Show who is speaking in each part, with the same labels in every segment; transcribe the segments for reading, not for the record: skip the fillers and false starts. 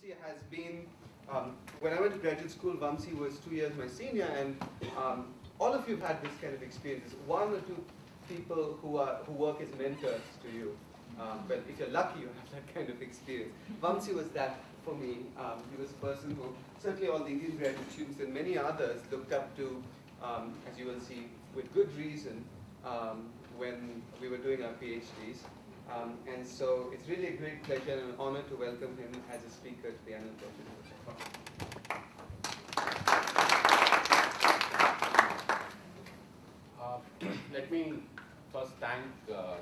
Speaker 1: Vamsi has been, when I went to graduate school, Vamsi was 2 years my senior, and all of you have had this kind of experience. One or two people who work as mentors to you. But if you're lucky, you have that kind of experience. Vamsi was that for me. He was a person who, certainly all the Indian graduate students and many others looked up to, as you will see, with good reason, when we were doing our PhDs. And so it's really a great pleasure and an honor to welcome him as a speaker to the annual session.
Speaker 2: Let me first thank the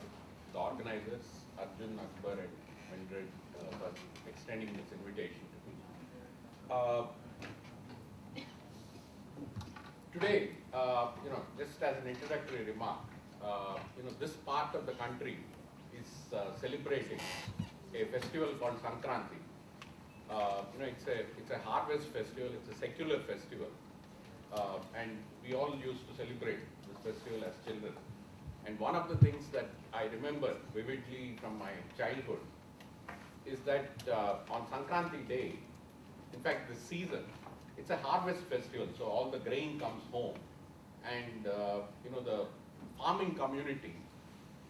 Speaker 2: organizers, Arjun, Akbar, and Vendred, for extending this invitation to me. Today, just as an introductory remark, this part of the country is celebrating a festival called Sankranti. It's a harvest festival. It's a secular festival, and we all used to celebrate this festival as children. And one of the things that I remember vividly from my childhood is that on Sankranti Day, in fact, this season, it's a harvest festival. So all the grain comes home, and the farming community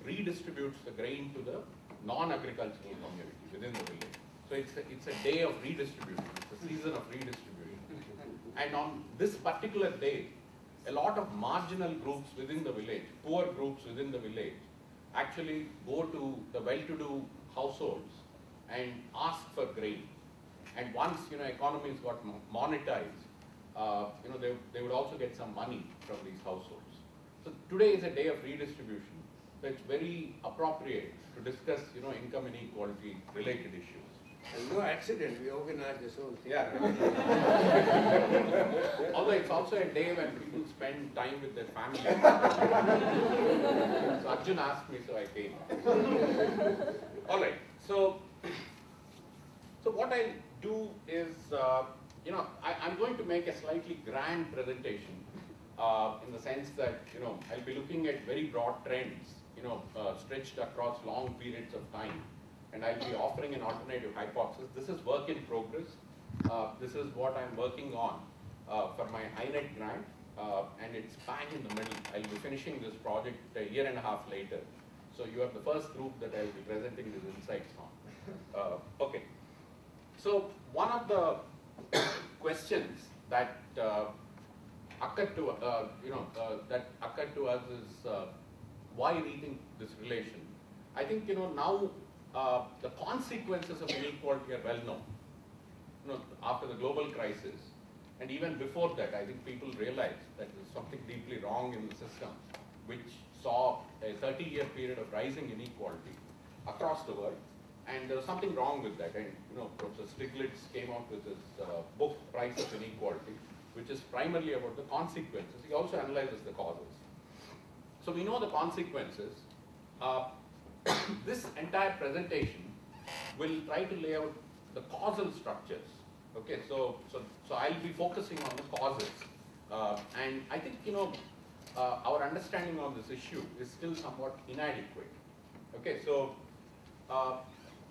Speaker 2: redistributes the grain to the non-agricultural community within the village. So it's a day of redistribution. It's a season of redistribution. And on this particular day, a lot of marginal groups within the village, poor groups within the village, actually go to the well-to-do households and ask for grain. And once economies got monetized, they would also get some money from these households. So today is a day of redistribution. So it's very appropriate to discuss income inequality related issues.
Speaker 3: And no accident, we organized this whole thing.
Speaker 2: Yeah. Although it's also a day when people spend time with their family. So Arjun asked me, so I came. All right. So what I'll do is, I'm going to make a slightly grand presentation in the sense that, I'll be looking at very broad trends, stretched across long periods of time. And I'll be offering an alternative hypothesis. This is work in progress. This is what I'm working on for my INET grant, and it's bang in the middle. I'll be finishing this project a year and a half later. So you are the first group that I'll be presenting these insights on. Okay. So one of the questions that occurred to us is why rethink this relation? I think now. The consequences of inequality are well known. After the global crisis, and even before that, I think people realized that there's something deeply wrong in the system, which saw a 30-year period of rising inequality across the world, and there was something wrong with that. And Professor Stiglitz came out with his book, Price of Inequality, which is primarily about the consequences. He also analyzes the causes. So we know the consequences. This entire presentation will try to lay out the causal structures. Okay, so I'll be focusing on the causes, and I think our understanding of this issue is still somewhat inadequate. Okay, so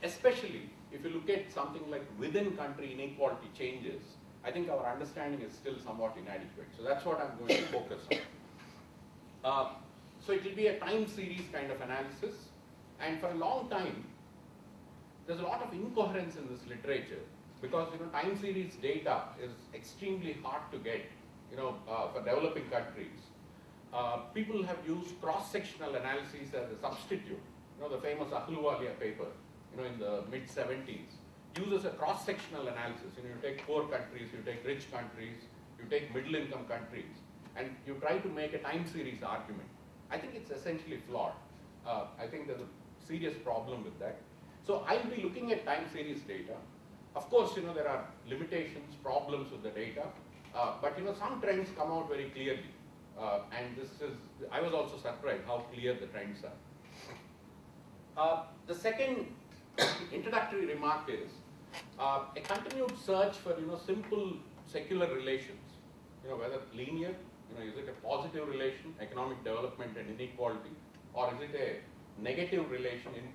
Speaker 2: especially if you look at something like within country inequality changes, I think our understanding is still somewhat inadequate. So that's what I'm going to focus on. So it will be a time series kind of analysis. And for a long time, there's a lot of incoherence in this literature because time series data is extremely hard to get. For developing countries, people have used cross-sectional analyses as a substitute. The famous Ahluwalia paper, in the mid-70s, uses a cross-sectional analysis. You take poor countries, you take rich countries, you take middle-income countries, and you try to make a time series argument. I think it's essentially flawed. I think there's a serious problem with that. So I'll be looking at time series data. Of course, there are limitations, problems with the data, but some trends come out very clearly. And I was also surprised how clear the trends are. The second introductory remark is a continued search for simple secular relations. Whether linear, is it a positive relation, economic development and inequality, or is it a negative relation, an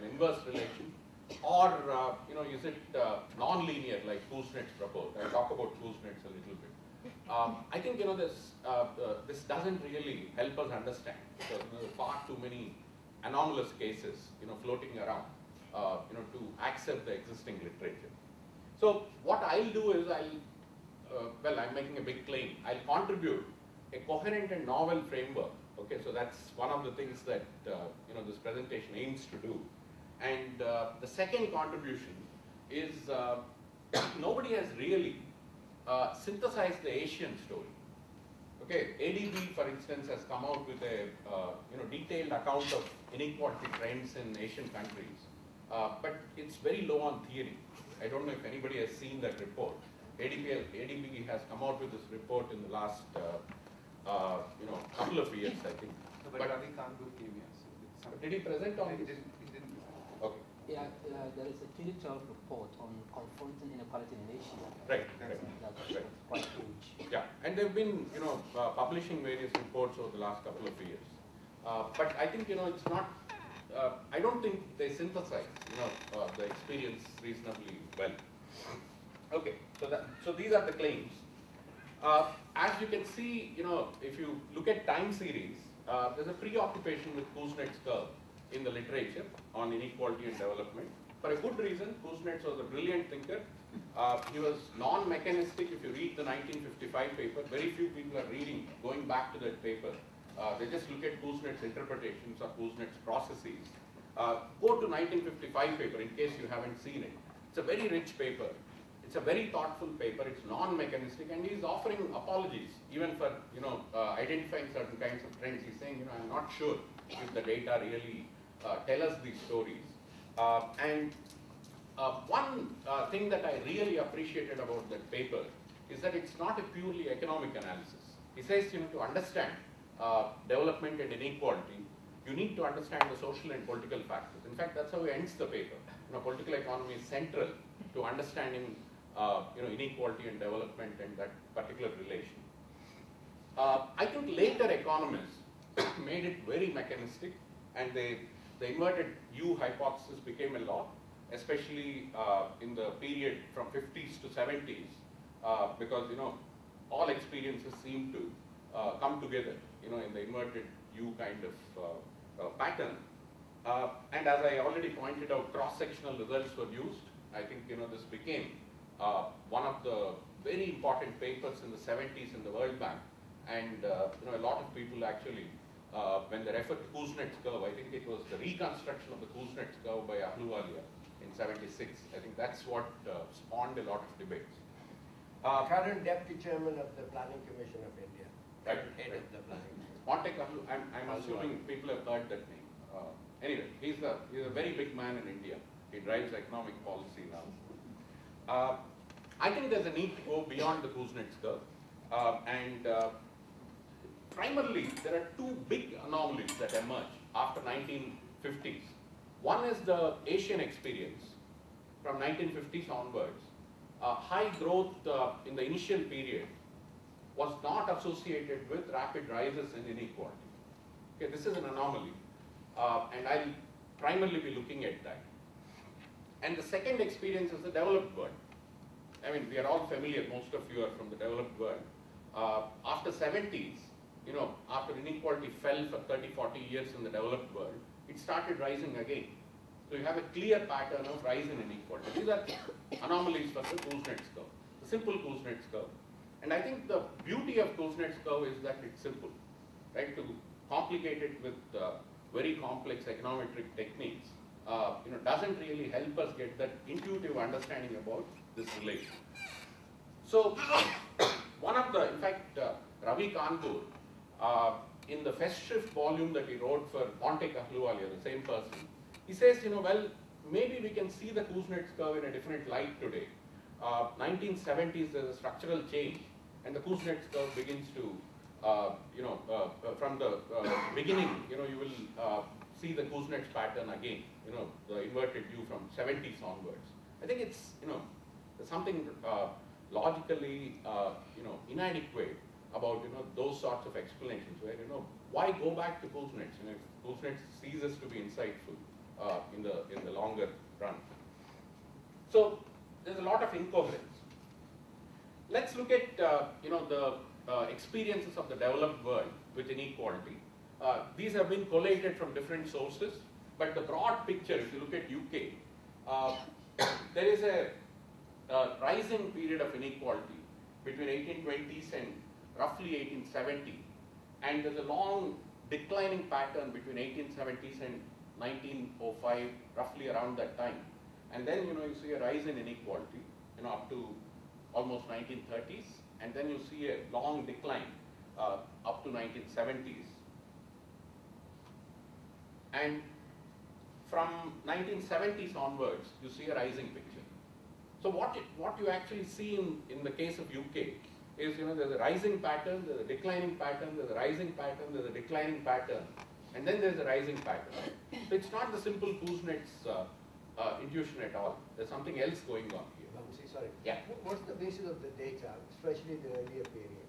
Speaker 2: inverse relation, or is it non-linear like Kuznets proposed? I'll talk about Kuznets a little bit. I think this doesn't really help us understand because there are far too many anomalous cases floating around to accept the existing literature. So what I'll do is I'm making a big claim. I'll contribute a coherent and novel framework. Okay, so that's one of the things that this presentation aims to do. And the second contribution is nobody has really synthesized the Asian story. Okay, ADB, for instance, has come out with a detailed account of inequality trends in Asian countries, but it's very low on theory. I don't know if anybody has seen that report. ADB has come out with this report in the last couple of years, I think.
Speaker 1: But Ravi can't do yes.
Speaker 2: Did he present on
Speaker 1: He
Speaker 2: this?
Speaker 1: didn't.
Speaker 2: Okay.
Speaker 4: Yeah, there is a 2012 report on confronting inequality in Asia.
Speaker 2: Right.
Speaker 4: That's quite huge.
Speaker 2: Yeah, and they've been publishing various reports over the last couple of years. But I think it's not. I don't think they synthesize the experience reasonably well. Okay, so these are the claims. As you can see, if you look at time series, there's a preoccupation with Kuznets' curve in the literature on inequality and development. For a good reason, Kuznets was a brilliant thinker. He was non-mechanistic. If you read the 1955 paper, very few people are going back to that paper. They just look at Kuznets' interpretations or Kuznets' processes. Go to 1955 paper in case you haven't seen it. It's a very rich paper. It's a very thoughtful paper. It's non-mechanistic, and he's offering apologies even for identifying certain kinds of trends. He's saying, I'm not sure if the data really tell us these stories. One thing that I really appreciated about that paper is that it's not a purely economic analysis. He says, to understand development and inequality, you need to understand the social and political factors. In fact, that's how he ends the paper. Political economy is central to understanding inequality and development and that particular relation. I think later economists made it very mechanistic, and the inverted U hypothesis became a law, especially in the period from 50s to 70s, because all experiences seem to come together in the inverted U kind of pattern. And as I already pointed out, cross-sectional results were used. I think this became one of the very important papers in the 70s in the World Bank, and a lot of people actually, when they refer to Kuznets' curve, I think it was the reconstruction of the Kuznets' curve by Ahluwalia in 76. I think that's what spawned a lot of debates.
Speaker 3: Current Deputy Chairman of the Planning Commission of India.
Speaker 2: Right,
Speaker 3: Head
Speaker 2: right.
Speaker 3: of the Planning Commission.
Speaker 2: I'm assuming people have heard that name. Anyway, he's a very big man in India. He drives economic policy now. I think there's a need to go beyond the Kuznets curve. Primarily, there are two big anomalies that emerge after 1950s. One is the Asian experience from 1950s onwards. High growth in the initial period was not associated with rapid rises in inequality. Okay, this is an anomaly, and I'll primarily be looking at that. And the second experience is the developed world. I mean, we are all familiar, most of you are from the developed world. After 70s, after inequality fell for 30, 40 years in the developed world, it started rising again. So you have a clear pattern of rise in inequality. These are anomalies for the Kuznets curve, the simple Kuznets curve. And I think the beauty of Kuznets curve is that it's simple, right? To complicate it with very complex econometric techniques, doesn't really help us get that intuitive understanding about this relation. So, in fact, Ravi Kanpur, in the Festschrift volume that he wrote for Montek Ahluwalia, the same person, he says, well, maybe we can see the Kuznets curve in a different light today. 1970s, there's a structural change, and the Kuznets curve begins to, from the beginning, you will see the Kuznets pattern again, the inverted U from 70s onwards. I think it's, there's something logically, inadequate about, those sorts of explanations where, why go back to Kuznets? If Kuznets ceases to be insightful in the longer run. So there's a lot of incoherence. Let's look at the experiences of the developed world with inequality. These have been collated from different sources, but the broad picture, if you look at UK, there is a rising period of inequality between 1820s and roughly 1870, and there's a long declining pattern between 1870s and 1905, roughly around that time. And then you see a rise in inequality, up to almost 1930s, and then you see a long decline up to 1970s. And from 1970s onwards, you see a rising picture. So what you actually see in the case of UK is, there's a rising pattern, there's a declining pattern, there's a rising pattern, there's a declining pattern, and then there's a rising pattern. So it's not the simple Kuznets intuition at all. There's something else going on here.
Speaker 3: Sorry.
Speaker 2: Yeah.
Speaker 3: What's the basis of the data, especially the earlier period?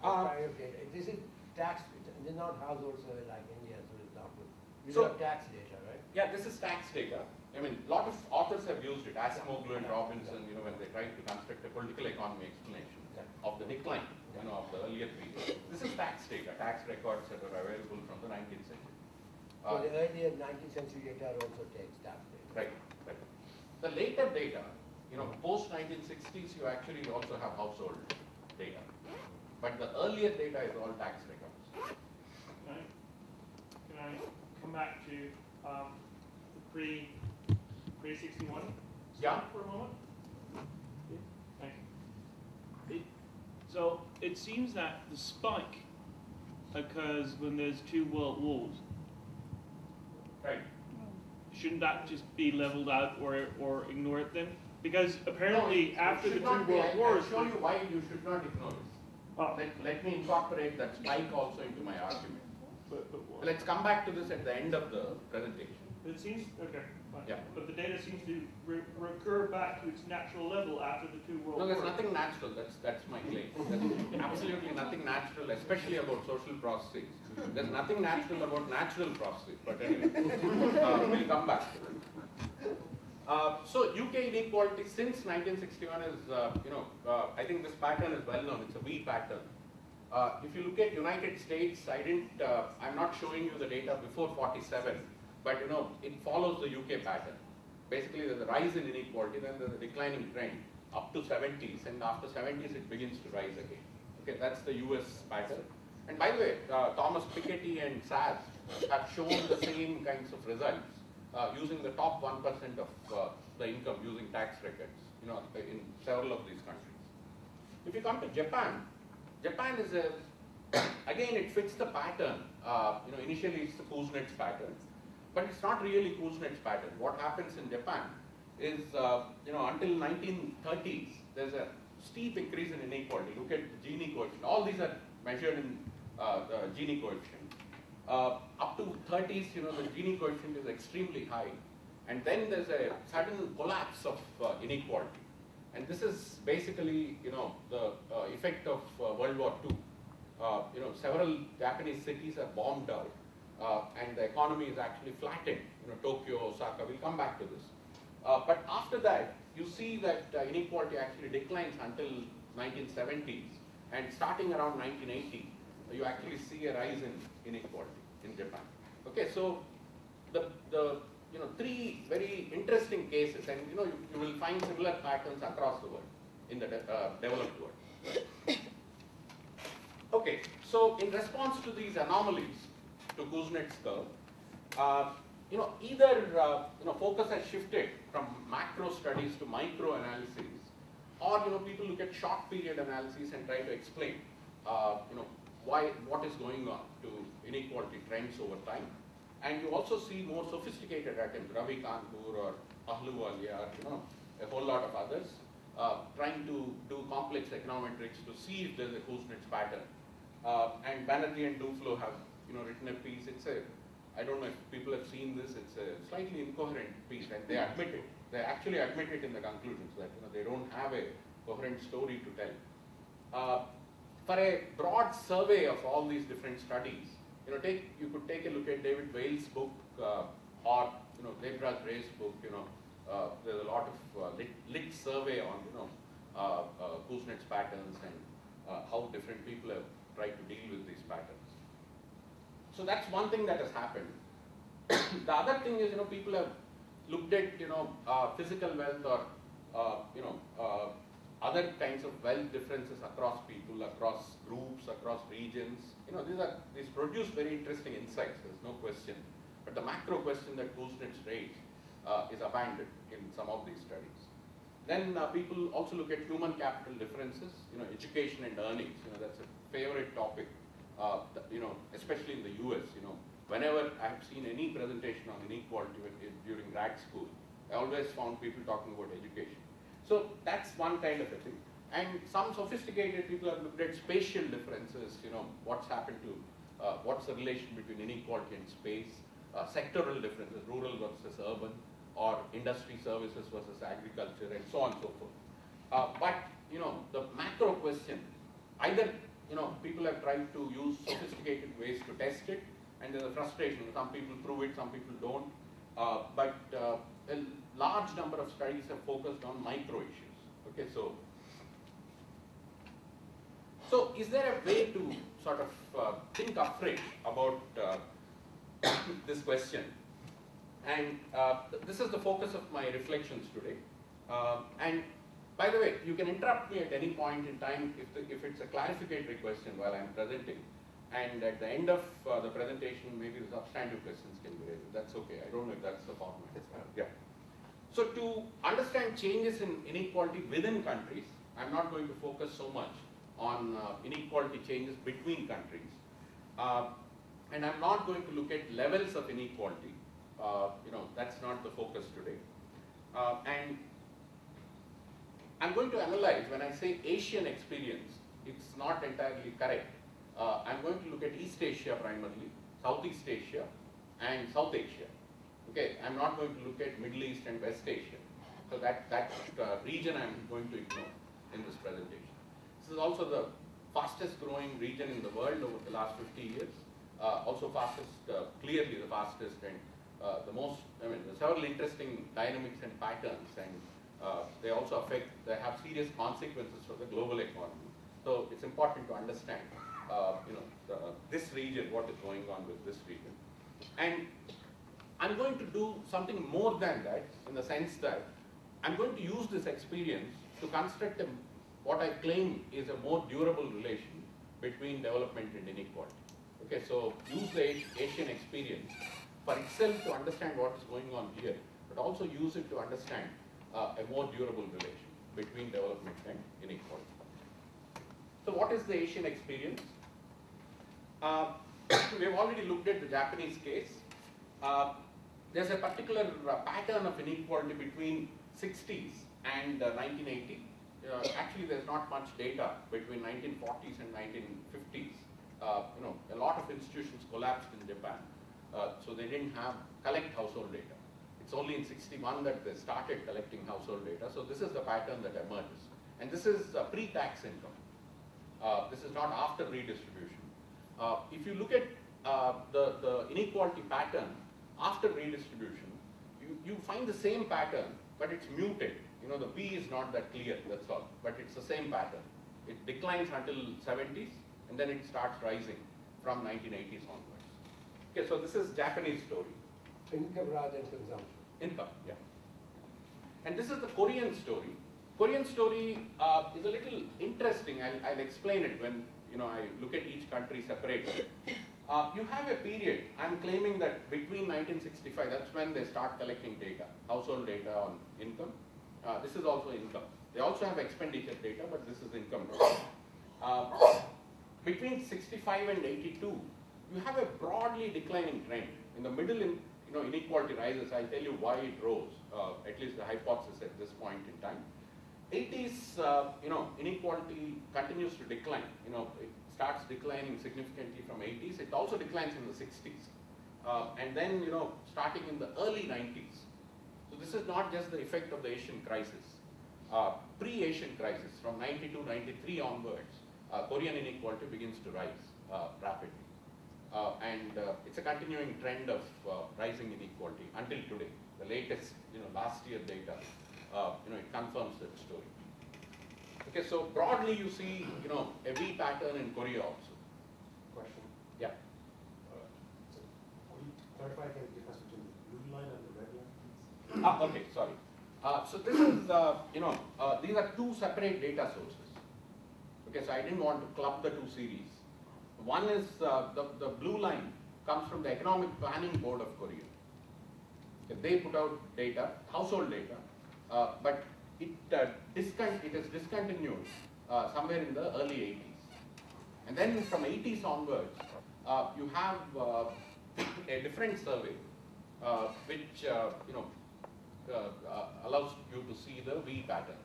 Speaker 2: Uh,
Speaker 3: Prior data. This is tax, this is not household survey like India, for example. You
Speaker 2: So-
Speaker 3: have tax data, right?
Speaker 2: Yeah, this is tax data. I mean, a lot of authors have used it, Asimoglu and Robinson, when they tried to construct a political economy explanation of the decline, of the earlier period. This is tax data, tax records that are available from the 19th century.
Speaker 3: So the earlier 19th century data also takes tax data.
Speaker 2: Right. The later data, post 1960s, you actually also have household data. But the earlier data is all tax records.
Speaker 5: Can I come back to the pre-61
Speaker 2: Yeah.
Speaker 5: for a moment? Yeah. Thank you. So it seems that the spike occurs when there's two world wars.
Speaker 2: Right.
Speaker 5: Shouldn't that just be leveled out or ignore it then? Because apparently after the two world wars,
Speaker 2: I'll show you why you should not ignore this.
Speaker 5: Oh.
Speaker 2: Let me incorporate that spike also into my argument.
Speaker 5: but what?
Speaker 2: Let's come back to this at the end of the presentation.
Speaker 5: It seems okay. Fine.
Speaker 2: Yeah.
Speaker 5: But the data seems to recur back to its natural level after the two world
Speaker 2: No,
Speaker 5: wars.
Speaker 2: there's nothing natural. That's my claim. There's absolutely nothing natural, especially about social processes. There's nothing natural about natural processes. But anyway, we'll come back to it. So UK inequality since 1961 is, I think this pattern is well known. It's a V pattern. If you look at United States, I'm not showing you the data before 47, but it follows the UK pattern. Basically, there's a rise in inequality, then there's a declining trend up to 70s, and after 70s it begins to rise again. Okay, that's the US pattern. And by the way, Thomas Piketty and SAS have shown the same kinds of results using the top 1% of the income using tax records, in several of these countries. If you come to Japan, Japan is again it fits the pattern. Initially it's the Kuznets pattern, but it's not really Kuznets pattern. What happens in Japan is, until 1930s, there's a steep increase in inequality. Look at the Gini coefficient. All these are measured in the Gini coefficient. Up to 30s, the Gini coefficient is extremely high, and then there's a sudden collapse of inequality. And this is basically, the effect of World War II. Several Japanese cities are bombed out, and the economy is actually flattened. Tokyo, Osaka. We'll come back to this. But after that, you see that inequality actually declines until 1970s, and starting around 1980, you actually see a rise in inequality in Japan. Okay, so the three very interesting cases, and you will find similar patterns across the world in the developed world. Okay, so in response to these anomalies to Kuznets curve, either focus has shifted from macro studies to micro analyses, or people look at short period analyses and try to explain what is going on to inequality trends over time. And you also see more sophisticated attempts, Ravi Kanpur or Ahluwalia, a whole lot of others, trying to do complex econometrics to see if there's a Kuznets pattern. And Banerjee and Duflo have written a piece. I don't know if people have seen this. It's a slightly incoherent piece, and they admit it. They actually admit it in the conclusions that they don't have a coherent story to tell. For a broad survey of all these different studies, you could take a look at David Wales' book or Debra Gray's book, there's a lot of lit survey on Kuznets patterns and how different people have tried to deal with these patterns. So that's one thing that has happened. The other thing is, people have looked at, physical wealth or, other kinds of wealth differences across people, across groups, across regions. These produce very interesting insights, there's no question. But the macro question that Kuznets raised is abandoned in some of these studies. Then people also look at human capital differences, education and earnings. That's a favorite topic, especially in the US. Whenever I have seen any presentation on inequality during grad school, I always found people talking about education. So that's one kind of a thing. And some sophisticated people have looked at spatial differences, what's happened to, what's the relation between inequality and space, sectoral differences, rural versus urban, or industry services versus agriculture, and so on and so forth. But, the macro question, either, people have tried to use sophisticated ways to test it, and there's a frustration. Some people prove it, some people don't. But a large number of studies have focused on micro issues. Okay, so is there a way to sort of think afresh about this question? And this is the focus of my reflections today. And by the way, you can interrupt me at any point in time if it's a clarificatory question while I'm presenting. And at the end of the presentation, maybe the substantive questions can be raised. That's okay. I don't know if that's the format. Yeah. So to understand changes in inequality within countries, I'm not going to focus so much on inequality changes between countries. And I'm not going to look at levels of inequality. That's not the focus today. And I'm going to analyze, when I say Asian experience, it's not entirely correct. I'm going to look at East Asia primarily, Southeast Asia, and South Asia. Okay, I'm not going to look at Middle East and West Asia. So that region I'm going to ignore in this presentation. This is also the fastest growing region in the world over the last 50 years. Also clearly the fastest and the most, there's several interesting dynamics and patterns, and they also they have serious consequences for the global economy. So it's important to understand, this region, what is going on with this region. And I'm going to do something more than that, in the sense that I'm going to use this experience to construct what I claim is a more durable relation between development and inequality. Okay, so use the Asian experience for itself to understand what is going on here, but also use it to understand a more durable relation between development and inequality. So what is the Asian experience? We've already looked at the Japanese case. There's a particular pattern of inequality between 60s and 1980. Actually, there's not much data between 1940s and 1950s. A lot of institutions collapsed in Japan, so they didn't collect household data. It's only in 61 that they started collecting household data. So this is the pattern that emerges. And this is pre-tax income. This is not after redistribution. If you look at the inequality pattern after redistribution, you find the same pattern, but it's muted. The V is not that clear, that's all. But it's the same pattern. It declines until 70s, and then it starts rising from 1980s onwards. Okay, so this is Japanese story.
Speaker 3: Income rather than consumption.
Speaker 2: Income, yeah. And this is the Korean story. Korean story is a little interesting. I'll explain it when I look at each country separately. You have a period, I'm claiming that between 1965, that's when they start collecting data, household data on income. This is also income. They also have expenditure data, but this is income. Between 65 and 82, you have a broadly declining trend. In the middle, inequality rises. I'll tell you why it rose, at least the hypothesis at this point in time. 80s, inequality continues to decline. It starts declining significantly from 80s. It also declines in the 60s. And then, starting in the early 90s. So this is not just the effect of the Asian crisis. Pre-Asian crisis, from 92, 93 onwards, Korean inequality begins to rise rapidly. And it's a continuing trend of rising inequality until today. the latest, last year data, it confirms that story. Okay, so broadly you see, a V pattern in Korea also.
Speaker 6: Question.
Speaker 2: Yeah.
Speaker 6: So could you clarify again the difference between the blue line and the red line, please?
Speaker 2: Okay, sorry. So this is, these are two separate data sources. Okay, so I didn't want to club the two series. One is the blue line comes from the Economic Planning Board of Korea. Okay, they put out data, household data, but it is discontinued somewhere in the early 80s. And then from 80s onwards, you have a different survey which allows you to see the V pattern.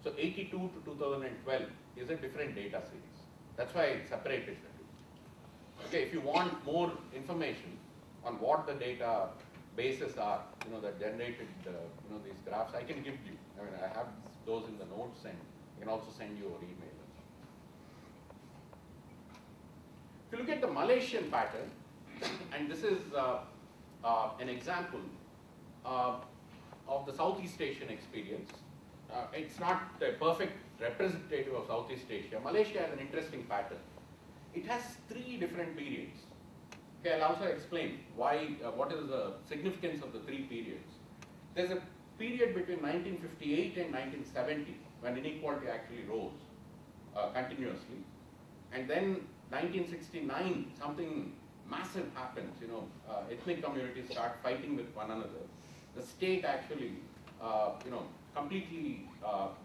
Speaker 2: So 82 to 2012 is a different data series. That's why I separated the two. Okay, if you want more information on what the data bases are, that generated, these graphs, I can give you. I mean, I have those in the notes, and I can also send you over email. If you look at the Malaysian pattern, and this is an example of the Southeast Asian experience. It's not a perfect representative of Southeast Asia. Malaysia has an interesting pattern. It has three different periods. Okay, I'll also explain why, what is the significance of the three periods. There's a period between 1958 and 1970 when inequality actually rose continuously. And then 1969, something massive happens, ethnic communities start fighting with one another. The state actually, completely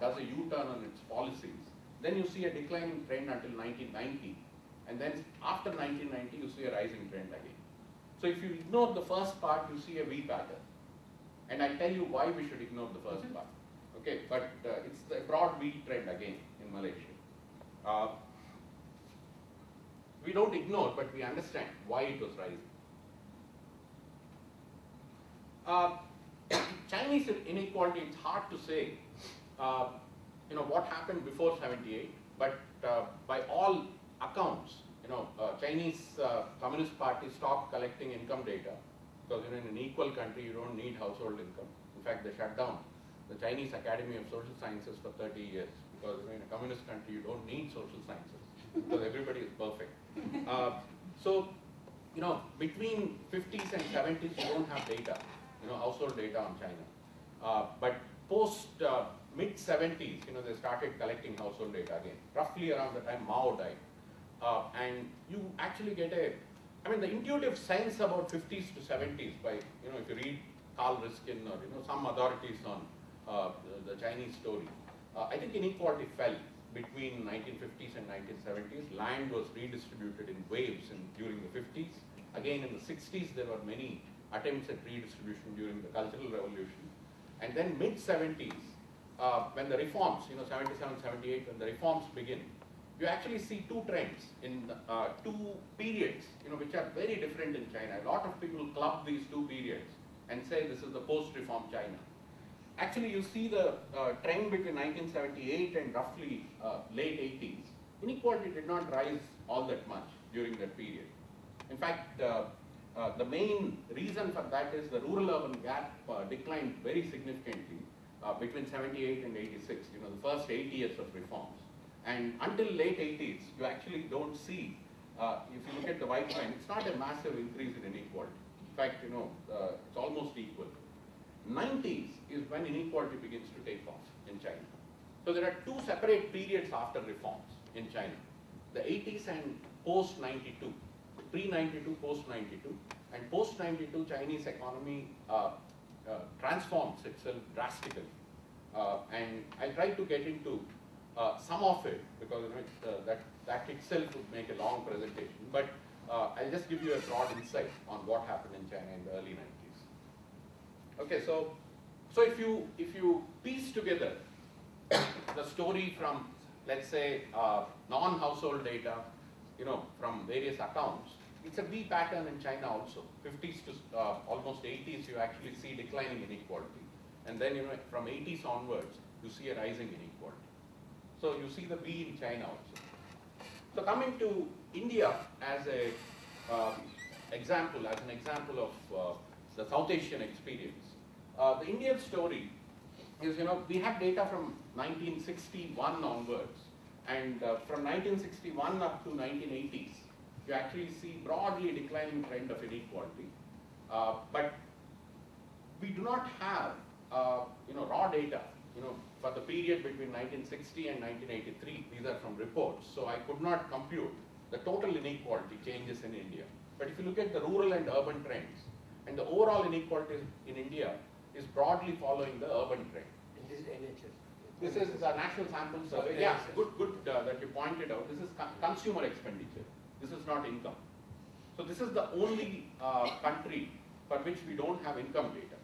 Speaker 2: does a U-turn on its policies. Then you see a declining trend until 1990. And then after 1990, you see a rising trend again. So if you ignore the first part, you see a V pattern. And I'll tell you why we should ignore the first part. Okay, but it's the broad V trend again in Malaysia. We don't ignore, but we understand why it was rising. Chinese inequality, it's hard to say, what happened before 78, but by all accounts, Chinese Communist Party stopped collecting income data because in an equal country you don't need household income. In fact, they shut down the Chinese Academy of Social Sciences for 30 years because in a communist country you don't need social sciences because everybody is perfect. Between 50s and 70s you don't have data, household data on China. But post mid 70s, they started collecting household data again, roughly around the time Mao died. And you actually get the intuitive sense about 50s to 70s by, if you read Carl Riskin or, some authorities on the Chinese story, I think inequality fell between 1950s and 1970s. Land was redistributed in waves during the 50s. Again, in the 60s, there were many attempts at redistribution during the Cultural Revolution. And then mid-70s, when the reforms, 77, 78, when the reforms begin, you actually see two trends in two periods, which are very different in China. A lot of people club these two periods and say this is the post-reform China. Actually, you see the trend between 1978 and roughly late 80s. Inequality did not rise all that much during that period. In fact, the main reason for that is the rural-urban gap declined very significantly between 78 and 86, the first 8 years of reforms. And until late 80s, you actually don't see, if you look at the white line, it's not a massive increase in inequality. In fact, it's almost equal. 90s is when inequality begins to take off in China. So there are two separate periods after reforms in China. The 80s and post-92, pre-92, post-92. And post-92 Chinese economy transforms itself drastically. And I'll try to get into some of it because that itself would make a long presentation. But I'll just give you a broad insight on what happened in China in the early 90s. Okay, so if you piece together the story from, let's say, non-household data, from various accounts, it's a V pattern in China also. 50s to almost 80s, you actually see declining inequality. And then, from 80s onwards, you see a rising inequality. So you see the V in China also. So coming to India as an example of the South Asian experience, the Indian story is, we have data from 1961 onwards, and from 1961 up to 1980s, you actually see broadly declining trend of inequality. But we do not have, raw data, for the period between 1960 and 1983. These are from reports, so I could not compute the total inequality changes in India. But if you look at the rural and urban trends, and the overall inequality in India is broadly following the urban trend.
Speaker 3: And this is NHS.
Speaker 2: This is the National Sample Survey. Yeah, good that you pointed out. This is consumer expenditure. This is not income. So this is the only country for which we don't have income data.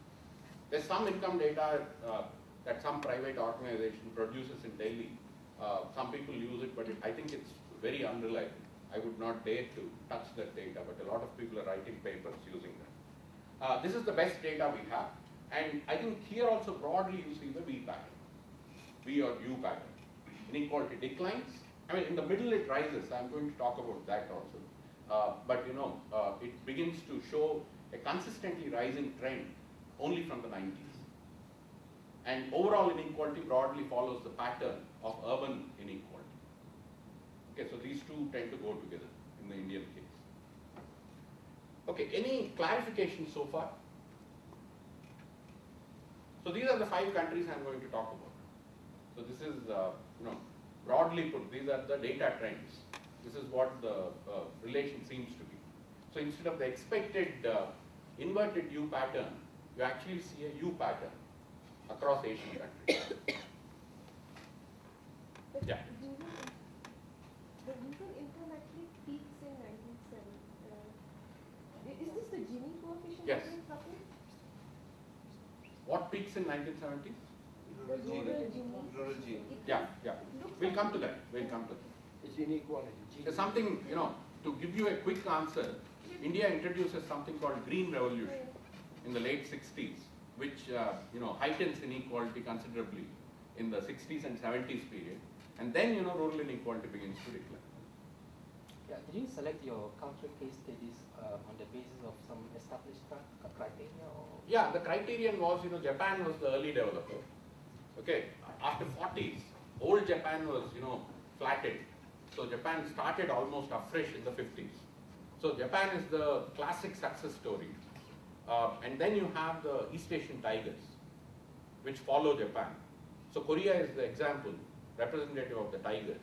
Speaker 2: There's some income data that some private organization produces in Delhi. Some people use it, but I think it's very unreliable. I would not dare to touch that data, but a lot of people are writing papers using that. This is the best data we have. And I think here also broadly you see the V pattern. V or U pattern. Inequality declines. I mean, in the middle it rises. I'm going to talk about that also. But it begins to show a consistently rising trend only from the 90s. And overall inequality broadly follows the pattern of urban inequality. Okay, so these two tend to go together in the Indian case. Okay, any clarification so far? So these are the 5 countries I'm going to talk about. So this is, broadly put, these are the data trends. This is what the relation seems to be. So instead of the expected inverted U pattern, you actually see a U pattern across Asian countries. Yeah.
Speaker 7: The rural income actually peaks in 1970. Is this the Gini coefficient?
Speaker 2: Yes.
Speaker 7: that we're talking?
Speaker 2: What peaks in 1970s?
Speaker 7: The rural Gini.
Speaker 1: Rural gene.
Speaker 2: Yeah.
Speaker 7: Looks
Speaker 2: We'll
Speaker 7: like
Speaker 2: come to that. We'll come to that.
Speaker 3: It's inequality.
Speaker 2: There's something, to give you a quick answer, India introduces something called Green Revolution in the late 60s, which, heightens inequality considerably in the 60s and 70s period. And then, rural inequality begins to decline.
Speaker 4: Yeah, did you select your country case studies on the basis of some established criteria? Or?
Speaker 2: Yeah, the criterion was, Japan was the early developer. Okay, after 40s, old Japan was, flattened. So Japan started almost afresh in the 50s. So Japan is the classic success story. And then you have the East Asian tigers, which follow Japan. So Korea is the example, representative of the tigers.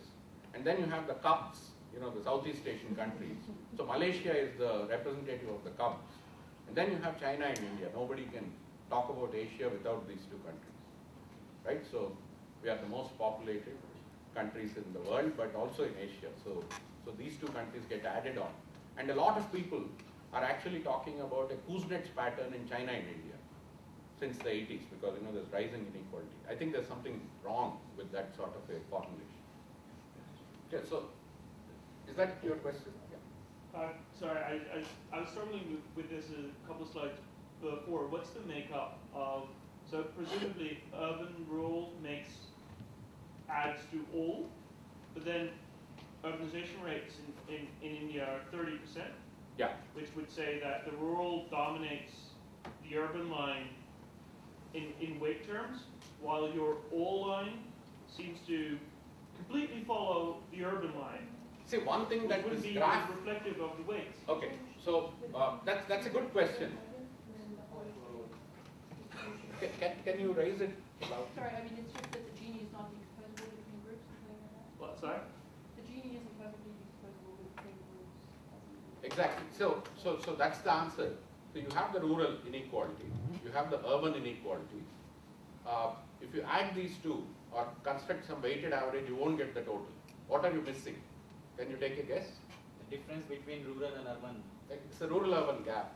Speaker 2: And then you have the cubs, the Southeast Asian countries. So Malaysia is the representative of the cubs. And then you have China and India. Nobody can talk about Asia without these two countries, right? So we are the most populated countries in the world, but also in Asia. So these two countries get added on. And a lot of people are actually talking about a Kuznets pattern in China and India since the 80s, because there's rising inequality. I think there's something wrong with that sort of a formulation. Yeah, so is that your question? Yeah.
Speaker 5: Sorry, I was struggling with this a couple of slides before. What's the makeup of, so presumably urban rural adds to all, but then urbanization rates in India are 30%,
Speaker 2: Yeah.
Speaker 5: which would say that the rural dominates the urban line in weight terms, while your all line seems to completely follow the urban line.
Speaker 2: See, one thing that
Speaker 5: would
Speaker 2: this
Speaker 5: be
Speaker 2: graph.
Speaker 5: reflective of the weights.
Speaker 2: Okay, so that's a good question. Can you raise it?
Speaker 8: Sorry, I mean, it's just that the Gini is not decomposable between groups or something like that.
Speaker 5: What, sorry?
Speaker 8: The Gini isn't perfectly decomposable between groups.
Speaker 2: Exactly. So that's the answer. So you have the rural inequality, you have the urban inequality. If you add these two or construct some weighted average, you won't get the total. What are you missing? Can you take a guess?
Speaker 9: The difference between rural and urban.
Speaker 2: It's a rural-urban gap.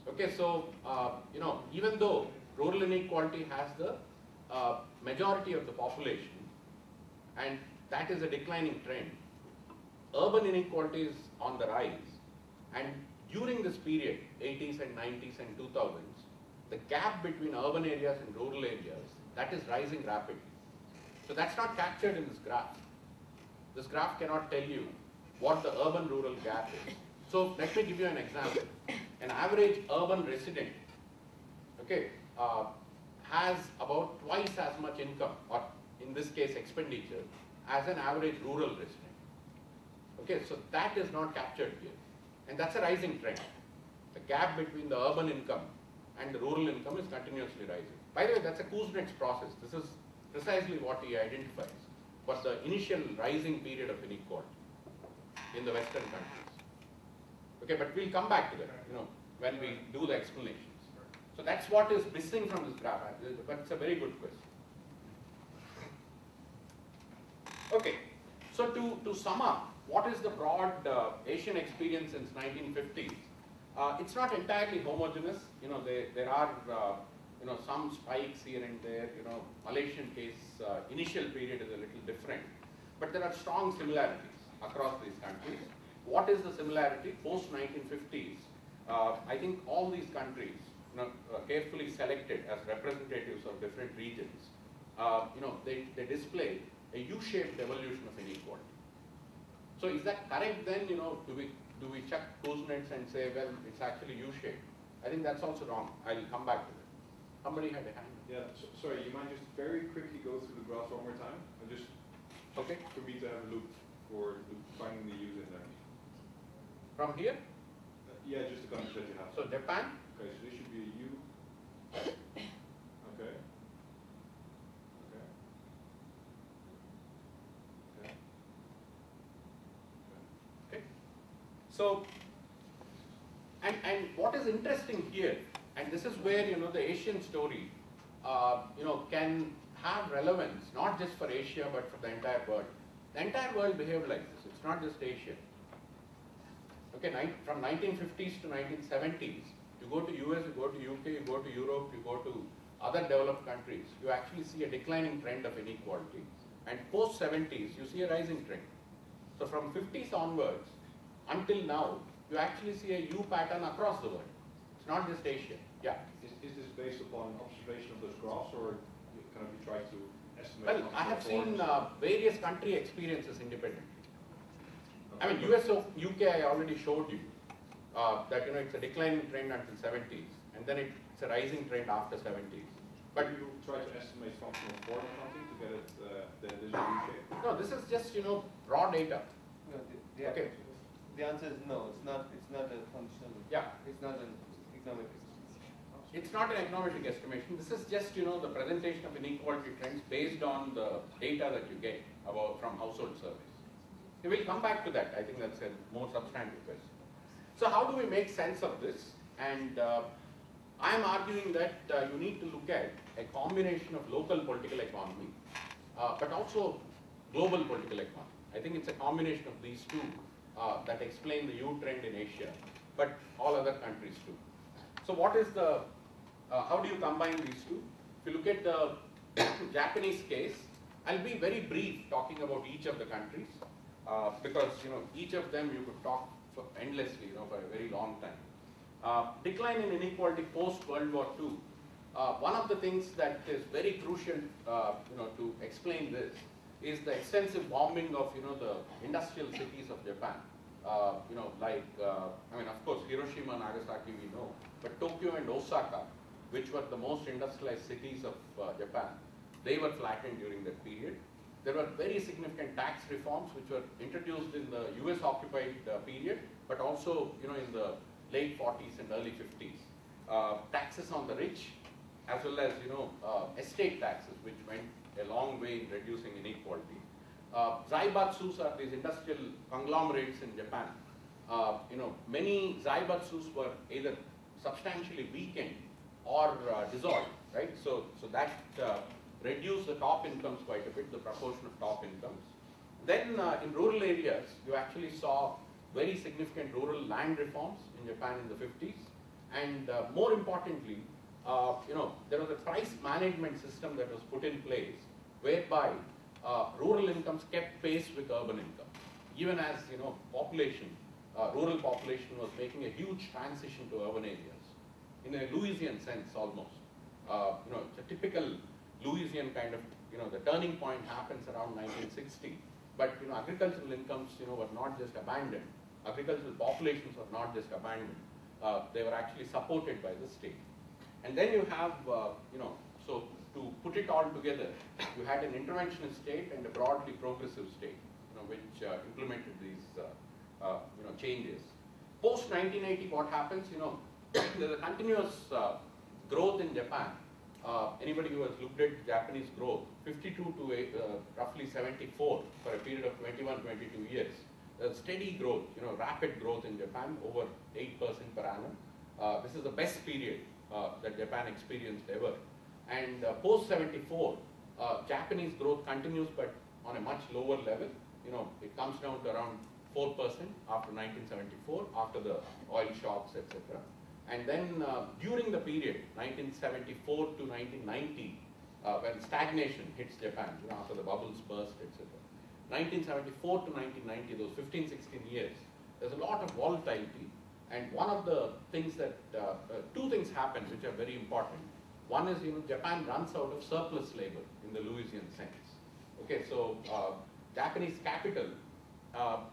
Speaker 2: Okay, so even though rural inequality has the majority of the population, and that is a declining trend, urban inequality is on the rise. And during this period, 80s and 90s and 2000s, the gap between urban areas and rural areas, that is rising rapidly. So that's not captured in this graph. This graph cannot tell you what the urban-rural gap is. So let me give you an example. An average urban resident, okay, okay, has about twice as much income, or in this case expenditure, as an average rural resident. Okay, so that is not captured here. And that's a rising trend. The gap between the urban income and the rural income is continuously rising. By the way, that's a Kuznets process. This is precisely what he identifies for the initial rising period of inequality in the Western countries. Okay, but we'll come back to that, when we do the explanations. So that's what is missing from this graph, but it's a very good question. Okay, so to sum up, what is the broad Asian experience since 1950s? It's not entirely homogeneous. There are some spikes here and there. Malaysian case initial period is a little different, but there are strong similarities across these countries. What is the similarity? Post 1950s, I think all these countries, carefully selected as representatives of different regions, they display a U-shaped evolution of inequality. So is that correct then? Do we chuck Kuznets and say, well, it's actually U-shaped? I think that's also wrong. I'll come back to that. Somebody had a hand.
Speaker 10: Yeah, sorry, you mind just very quickly go through the graphs one more time? Just
Speaker 2: okay.
Speaker 10: For me to have a look for finding the U's in there.
Speaker 2: From here?
Speaker 10: Yeah, just the countries that you have.
Speaker 2: So Japan?
Speaker 10: Okay, so this should be a U. Okay. Okay. Okay.
Speaker 2: Okay. So, and what is interesting here, and this is where the Asian story, can have relevance not just for Asia but for the entire world. The entire world behaved like this. It's not just Asia. Okay, from 1950s to 1970s, you go to US, you go to UK, you go to Europe, you go to other developed countries, you actually see a declining trend of inequality. And post 70s, you see a rising trend. So from 50s onwards, until now, you actually see a U pattern across the world. It's not just Asia. Yeah.
Speaker 10: Is this based upon observation of those graphs, or kind of you try to estimate?
Speaker 2: Well, I have seen various country experiences independently. I mean, US or UK, I already showed you that it's a declining trend until 70s, and then it's a rising trend after 70s.
Speaker 10: But you try to estimate functional form or something to get it that this is U-shaped?
Speaker 2: No, this is just raw data.
Speaker 1: No,
Speaker 2: okay.
Speaker 1: The answer is no. It's not a functional.
Speaker 2: Yeah.
Speaker 1: It's not an economic.
Speaker 2: It's not an econometric estimation. This is just the presentation of inequality trends based on the data that you get from household surveys. We will come back to that. I think that's a more substantive question. So how do we make sense of this? And I am arguing that you need to look at a combination of local political economy, but also global political economy. I think it's a combination of these two that explain the U trend in Asia, but all other countries too. So what is how do you combine these two? If you look at the Japanese case, I'll be very brief talking about each of the countries. Because each of them you could talk for endlessly, for a very long time. Decline in inequality post World War II. One of the things that is very crucial, to explain this is the extensive bombing of the industrial cities of Japan. Of course Hiroshima, Nagasaki we know, but Tokyo and Osaka, which were the most industrialized cities of Japan, they were flattened during that period. There were very significant tax reforms which were introduced in the US occupied period, but also in the late 40s and early 50s. Taxes on the rich, as well as estate taxes, which went a long way in reducing inequality. Zaibatsus are these industrial conglomerates in Japan. Many zaibatsus were either substantially weakened or dissolved, right? So that reduce the top incomes quite a bit, the proportion of top incomes. Then in rural areas, you actually saw very significant rural land reforms in Japan in the 50s. And more importantly, there was a price management system that was put in place whereby rural incomes kept pace with urban income. Even as population, rural population was making a huge transition to urban areas. In a Louisian sense almost. It's a typical Louisian kind of, the turning point happens around 1960. But, agricultural incomes, were not just abandoned. Agricultural populations were not just abandoned. They were actually supported by the state. And then you have, so to put it all together, you had an interventionist state and a broadly progressive state, which implemented these, changes. Post 1980, what happens? There's a continuous growth in Japan. Anybody who has looked at Japanese growth, 52 to roughly 74 for a period of 21, 22 years. There's steady growth, rapid growth in Japan, over 8% per annum. This is the best period that Japan experienced ever. And post 74, Japanese growth continues, but on a much lower level. It comes down to around 4% after 1974, after the oil shocks, etc. And then during the period, 1974 to 1990, when stagnation hits Japan, after the bubbles burst, etc. 1974 to 1990, those 15, 16 years, there's a lot of volatility. And one of the things that, two things happen which are very important. One is, Japan runs out of surplus labor in the Lewisian sense. Okay, so Japanese capital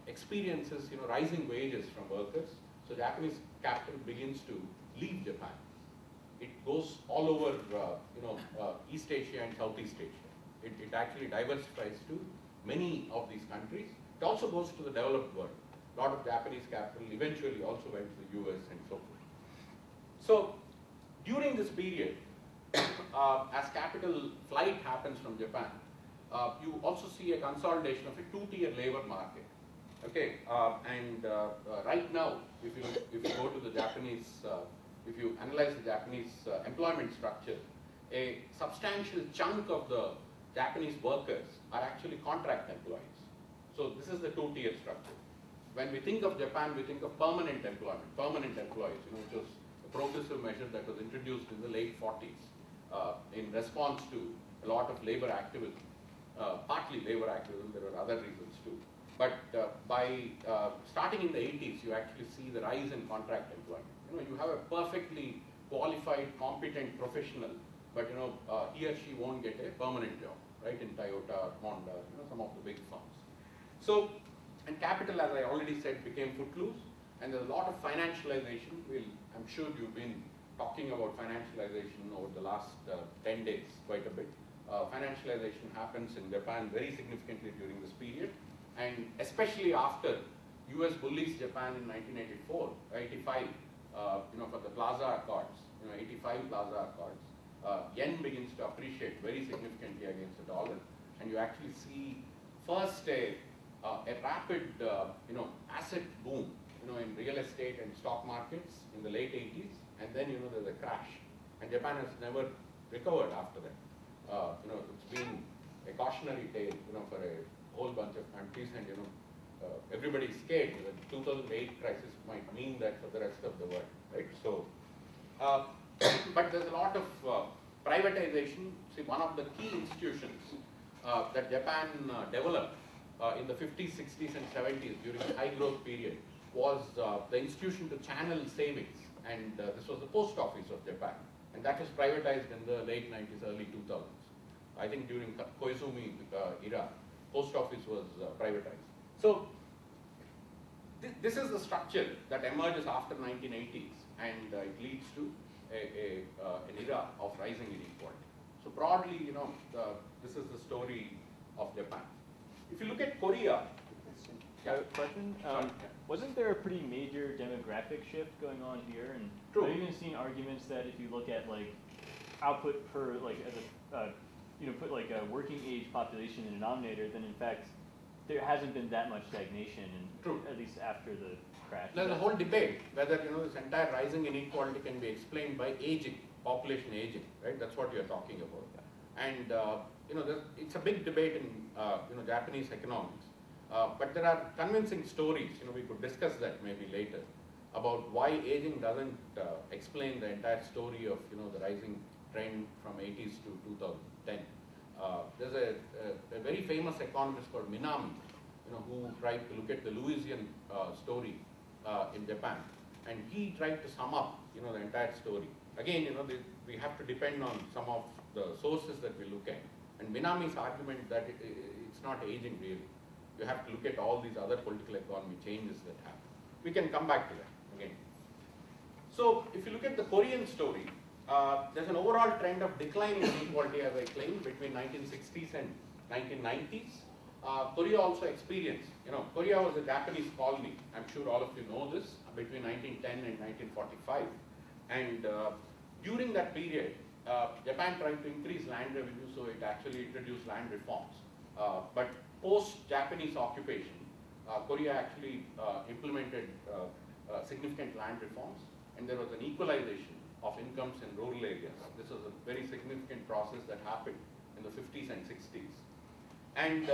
Speaker 2: experiences, rising wages from workers. So Japanese capital begins to leave Japan. It goes all over, East Asia and Southeast Asia. It actually diversifies to many of these countries. It also goes to the developed world. A lot of Japanese capital eventually also went to the US and so forth. So during this period, as capital flight happens from Japan, you also see a consolidation of a two-tier labor market. Okay, right now, if you go to the Japanese, if you analyze the Japanese employment structure, a substantial chunk of the Japanese workers are actually contract employees. So this is the two-tier structure. When we think of Japan, we think of permanent employment, permanent employees, which was a progressive measure that was introduced in the late 40s in response to a lot of labor activism, partly labor activism. There were other reasons too. But by starting in the 80s, you actually see the rise in contract employment. You have a perfectly qualified, competent professional, but he or she won't get a permanent job, right? In Toyota, Honda, some of the big firms. So, and capital, as I already said, became footloose, and there's a lot of financialization. I'm sure you've been talking about financialization over the last 10 days quite a bit. Financialization happens in Japan very significantly during this period, and especially after US bullies Japan in 1984, 85, for the Plaza Accords, 85 Plaza Accords, yen begins to appreciate very significantly against the dollar, and you actually see first a rapid, asset boom, in real estate and stock markets in the late 80s, and then, there's a crash, and Japan has never recovered after that. It's been a cautionary tale, for a whole bunch of countries, and everybody's scared that the 2008 crisis might mean that for the rest of the world, right? So, but there's a lot of privatization. See, one of the key institutions that Japan developed in the 50s, 60s, and 70s during the high growth period was the institution to channel savings, and this was the post office of Japan, and that was privatized in the late 90s, early 2000s. I think during Koizumi era, post office was privatized. So this is the structure that emerges after 1980s, and it leads to an era of rising inequality. So broadly, this is the story of Japan. If you look at Korea,
Speaker 11: question. Wasn't there a pretty major demographic shift going on here? And
Speaker 2: True.
Speaker 11: I've even seen arguments that if you look at like output per as a put like a working age population in the denominator, then in fact there hasn't been that much stagnation, and
Speaker 2: True.
Speaker 11: at least after the crash.
Speaker 2: There's a whole debate whether this entire rising inequality can be explained by aging, population aging, right? That's what you're talking about. And it's a big debate in Japanese economics. But there are convincing stories. We could discuss that maybe later about why aging doesn't explain the entire story of the rising trend from 80s to 2010. There's a very famous economist called Minami, who tried to look at the Lewisian story in Japan, and he tried to sum up the entire story. Again, we have to depend on some of the sources that we look at. And Minami's argument that it's not aging really. You have to look at all these other political economy changes that happen. We can come back to that again. So if you look at the Korean story, there's an overall trend of declining inequality, as I claimed, between 1960s and 1990s. Korea also experienced, Korea was a Japanese colony. I'm sure all of you know this, between 1910 and 1945. And during that period, Japan tried to increase land revenue, so it actually introduced land reforms. But post-Japanese occupation, Korea actually implemented significant land reforms, and there was an equalization of incomes in rural areas. This was a very significant process that happened in the 50s and 60s. And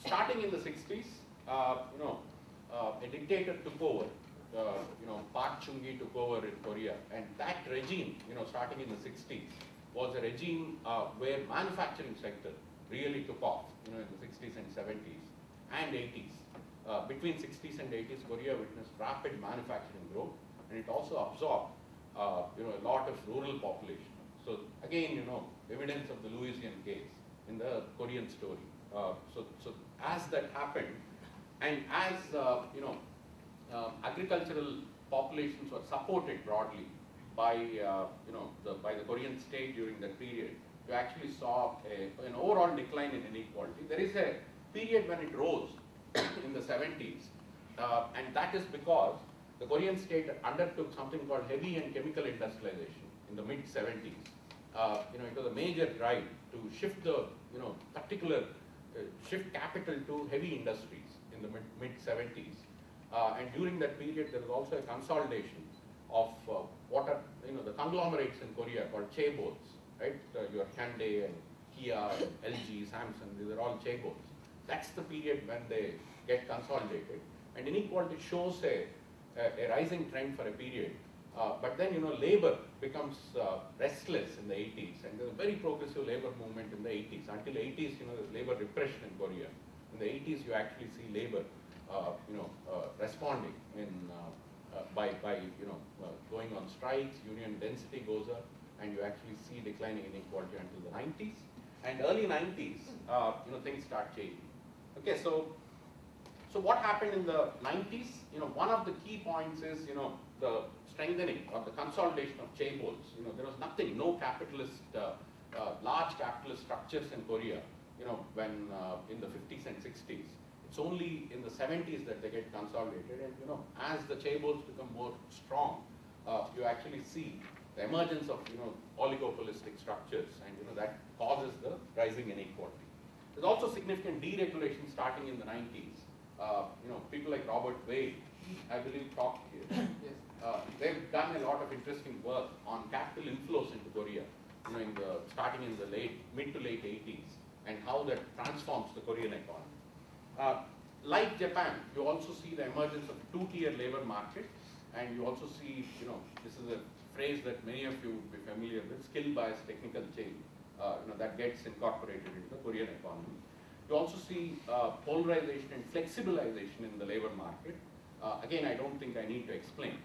Speaker 2: starting in the 60s, a dictator took over. Park Chung-hee took over in Korea, and that regime, starting in the 60s, was a regime where manufacturing sector really took off, in the 60s and 70s and 80s. Between 60s and 80s, Korea witnessed rapid manufacturing growth, and it also absorbed, a lot of rural population. So again, evidence of the Louisiana case in the Korean story. So as that happened, and as agricultural populations were supported broadly by by the Korean state during that period, you actually saw an overall decline in inequality. There is a period when it rose in the 70s, and that is because the Korean state undertook something called heavy and chemical industrialization in the mid-70s. It was a major drive to shift the shift capital to heavy industries in the mid-70s. And during that period, there was also a consolidation of what are the conglomerates in Korea called chaebols, right? Your Hyundai and Kia, and LG, Samsung, these are all chaebols. That's the period when they get consolidated, and inequality shows a rising trend for a period. But then labor becomes restless in the 80s, and there's a very progressive labor movement in the 80s. Until the 80s, there's labor repression in Korea. In the 80s, you actually see labor responding by going on strikes, union density goes up, and you actually see declining inequality until the 90s. And early 90s, things start changing. Okay, so what happened in the 90s? One of the key points is the strengthening or the consolidation of chaebols. There was nothing, no capitalist, large capitalist structures in Korea. When in the 50s and 60s. It's only in the 70s that they get consolidated, and as the chaebols become more strong, you actually see the emergence of oligopolistic structures, and that causes the rising inequality. There's also significant deregulation starting in the 90s. People like Robert Wade, I believe, talked here. Yes. They've done a lot of interesting work on capital inflows into Korea, starting in the mid to late 80s, and how that transforms the Korean economy. Like Japan, you also see the emergence of two-tier labor market, and you also see, this is a phrase that many of you would be familiar with, skill bias technical change, that gets incorporated into the Korean economy. You also see polarization and flexibilization in the labor market. Again, I don't think I need to explain,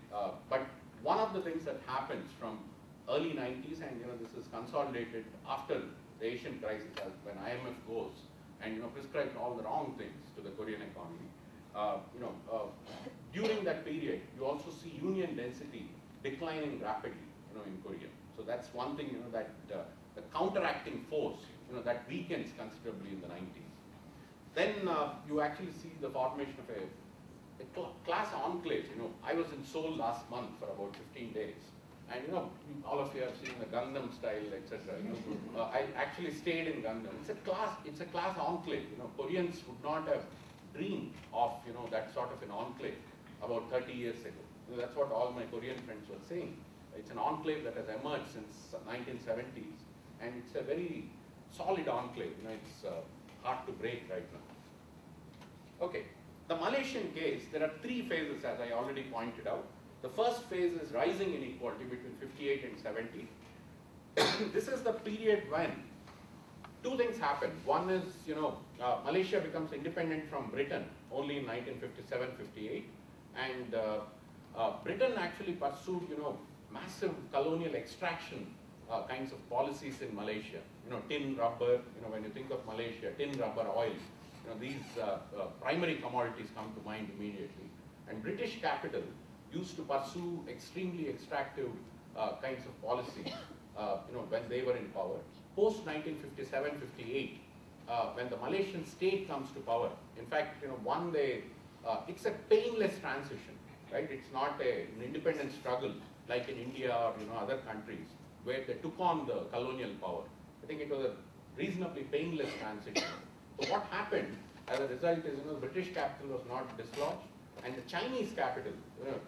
Speaker 2: but one of the things that happens from early 90s, and this is consolidated after the Asian crisis, when IMF goes and prescribes all the wrong things to the Korean economy. During that period, you also see union density declining rapidly, in Korea. So that's one thing, that the counteracting force, that weakens considerably in the 90s. Then you actually see the formation of a class enclave. I was in Seoul last month for about 15 days. And all of you have seen the Gangnam style, etc. I actually stayed in Gangnam. It's a class enclave. Koreans would not have dreamed of that sort of an enclave about 30 years ago. That's what all my Korean friends were saying. It's an enclave that has emerged since 1970s, and it's a very solid enclave. It's hard to break right now. Okay, the Malaysian case, there are three phases, as I already pointed out. The first phase is rising inequality between 58 and 70. This is the period when two things happen. One is, Malaysia becomes independent from Britain only in 1957-58, and Britain actually pursued, massive colonial extraction kinds of policies in Malaysia. Tin, rubber. When you think of Malaysia, tin, rubber, oil. These primary commodities come to mind immediately. And British capital used to pursue extremely extractive kinds of policies when they were in power. Post 1957-58, when the Malaysian state comes to power, in fact, it's a painless transition, right? It's not an independent struggle like in India or other countries where they took on the colonial power. I think it was a reasonably painless transition. So what happened as a result is, the British capital was not dislodged, and the Chinese capital,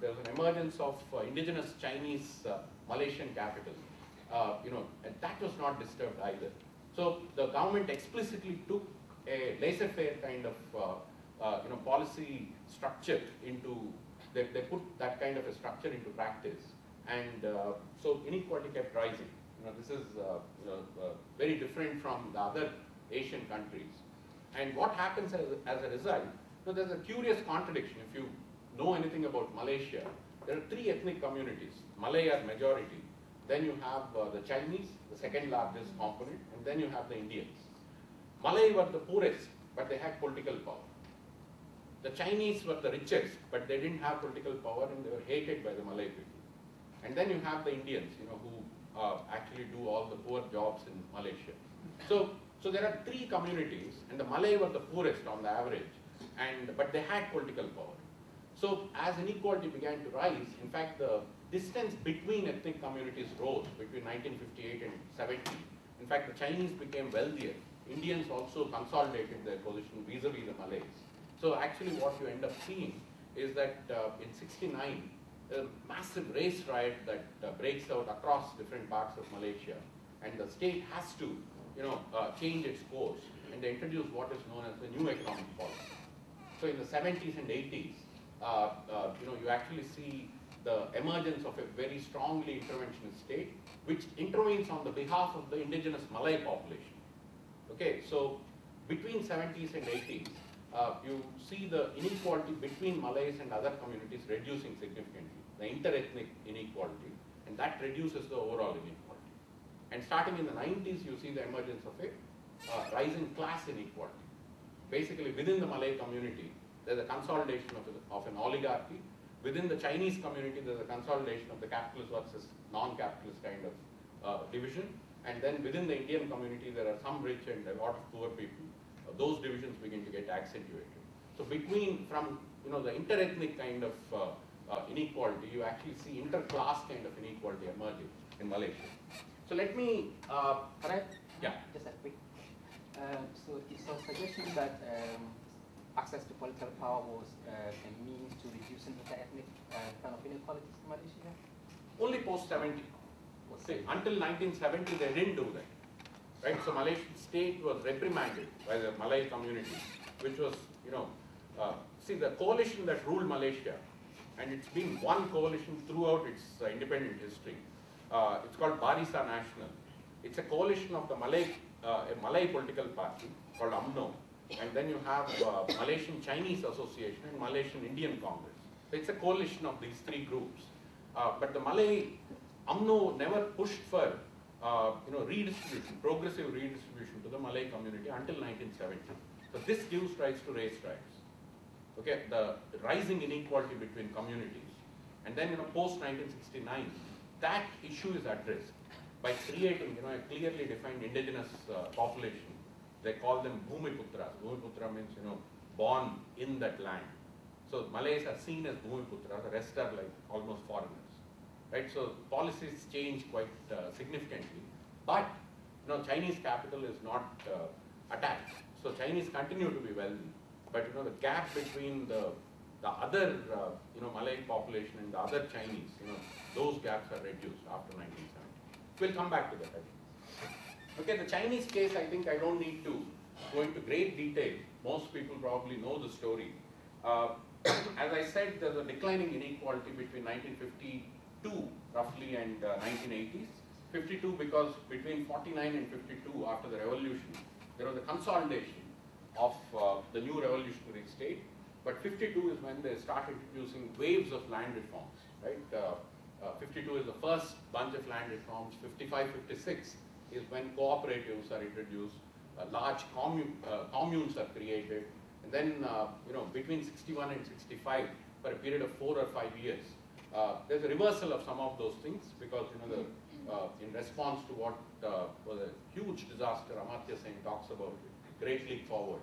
Speaker 2: there was an emergence of indigenous Chinese Malaysian capital, and that was not disturbed either. So the government explicitly took a laissez-faire kind of policy structure into, they put that kind of a structure into practice, and so inequality kept rising. This is very different from the other Asian countries. And what happens as a result, there's a curious contradiction. If you know anything about Malaysia, there are three ethnic communities. Malay are majority. Then you have the Chinese, the second largest component, and then you have the Indians. Malay were the poorest, but they had political power. The Chinese were the richest, but they didn't have political power and they were hated by the Malay people. And then you have the Indians, who actually do all the poor jobs in Malaysia. So there are three communities, and the Malay were the poorest on the average, but they had political power. So as inequality began to rise, in fact, the distance between ethnic communities rose between 1958 and 70. In fact, the Chinese became wealthier. Indians also consolidated their position vis-a-vis the Malays. So actually what you end up seeing is that in 69, a massive race riot that breaks out across different parts of Malaysia, and the state has to change its course, and they introduce what is known as the new economic policy. So in the 70s and 80s, you actually see the emergence of a very strongly interventionist state, which intervenes on the behalf of the indigenous Malay population. Okay, so between 70s and 80s, you see the inequality between Malays and other communities reducing significantly, the inter-ethnic inequality, and that reduces the overall inequality. And starting in the 90s, you see the emergence of a rising class inequality. Basically, within the Malay community, there's a consolidation of an oligarchy. Within the Chinese community, there's a consolidation of the capitalist versus non-capitalist kind of division. And then within the Indian community, there are some rich and a lot of poor people. Those divisions begin to get accentuated. So from the inter-ethnic kind of inequality, you actually see inter-class kind of inequality emerging in Malaysia. So let me,
Speaker 4: Just a quick. So it's a suggestion that access to political power was a means to reducing inter-ethnic kind of inequalities in Malaysia?
Speaker 2: Only post-70. Until 1970, they didn't do that. Right? So Malaysian state was reprimanded by the Malay community, which was, see, the coalition that ruled Malaysia, and it's been one coalition throughout its independent history. It's called Barisan Nasional. It's a coalition of the a Malay political party called UMNO, and then you have Malaysian Chinese Association and Malaysian Indian Congress. So it's a coalition of these three groups. But the Malay UMNO never pushed for redistribution, progressive redistribution to the Malay community until 1970. So this gives rise to race riots. Okay, the rising inequality between communities, and then post 1969, that issue is addressed by creating a clearly defined indigenous population. They call them Bhumiputras. Bhumiputra means born in that land. So Malays are seen as Bhumiputras. The rest are like almost foreigners. Right? So policies change quite significantly, but Chinese capital is not attacked. So Chinese continue to be wealthy, but the gap between the other Malay population and the other Chinese, those gaps are reduced after 1970. We'll come back to that, I think. Okay, the Chinese case, I think I don't need to go into great detail. Most people probably know the story. As I said, there's a declining inequality between 1952 roughly and 1980s. 52 because between 49 and 52, after the revolution, there was a consolidation of the new revolutionary state. But 52 is when they start introducing waves of land reforms, right? 52 is the first bunch of land reforms. 55, 56 is when cooperatives are introduced, large communes are created, and then between 61 and 65, for a period of 4 or 5 years, there's a reversal of some of those things because in response to what was a huge disaster Amartya Sen talks about, Great Leap Forward,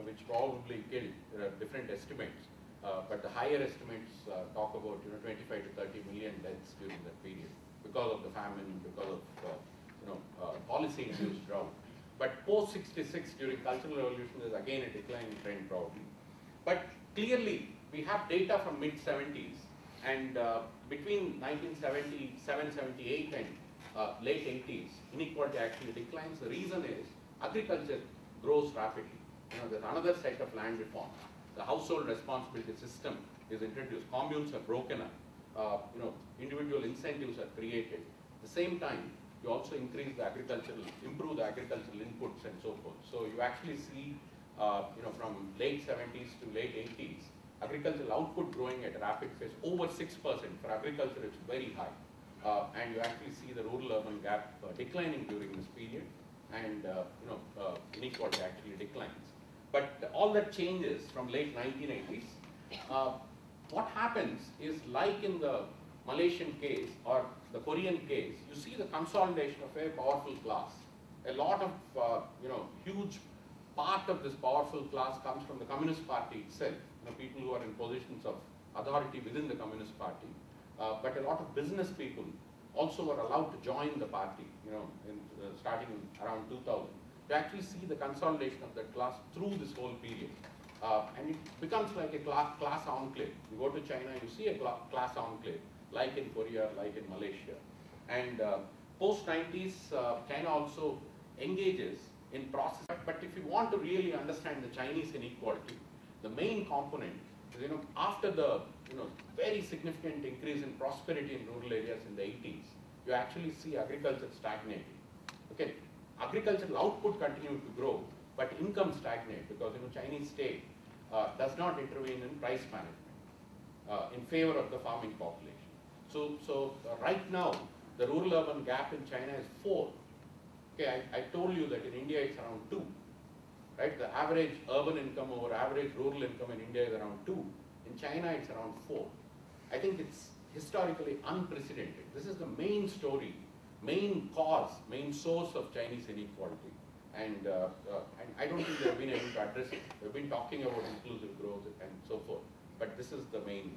Speaker 2: which probably killed. There are different estimates, but the higher estimates talk about 25 to 30 million deaths during that period because of the famine, because of policy-induced drought. But post 66 during Cultural Revolution, there's again a declining trend probably. But clearly, we have data from mid 70s, and between 1977, 78, and late 80s, inequality actually declines. The reason is agriculture grows rapidly. There's another set of land reforms. The household responsibility system is introduced. Communes are broken up. Individual incentives are created. At the same time, you also improve the agricultural inputs and so forth. So you actually see, from late 70s to late 80s, agricultural output growing at a rapid pace, over 6%. For agriculture, it's very high. And you actually see the rural-urban gap declining during this period, and inequality actually declines. But all that changes from late 1980s. What happens is, like in the Malaysian case or the Korean case, you see the consolidation of a powerful class. A lot of, huge part of this powerful class comes from the Communist Party itself. People who are in positions of authority within the Communist Party. But a lot of business people also were allowed to join the party, starting around 2000. You actually see the consolidation of that class through this whole period. And it becomes like a class enclave. You go to China, you see a class enclave, like in Korea, like in Malaysia. And post-90s, China also engages in process. But if you want to really understand the Chinese inequality, the main component is, after the very significant increase in prosperity in rural areas in the 80s, you actually see agriculture stagnating. Okay, agricultural output continued to grow, but income stagnate because Chinese state does not intervene in price management in favor of the farming population. So right now, the rural-urban gap in China is 4. Okay, I told you that in India it's around 2. Right, the average urban income over average rural income in India is around 2. In China, it's around 4. I think it's historically unprecedented. This is the main story, main cause, main source of Chinese inequality. And I don't think they've been able to address it. They've been talking about inclusive growth and so forth. But this is the main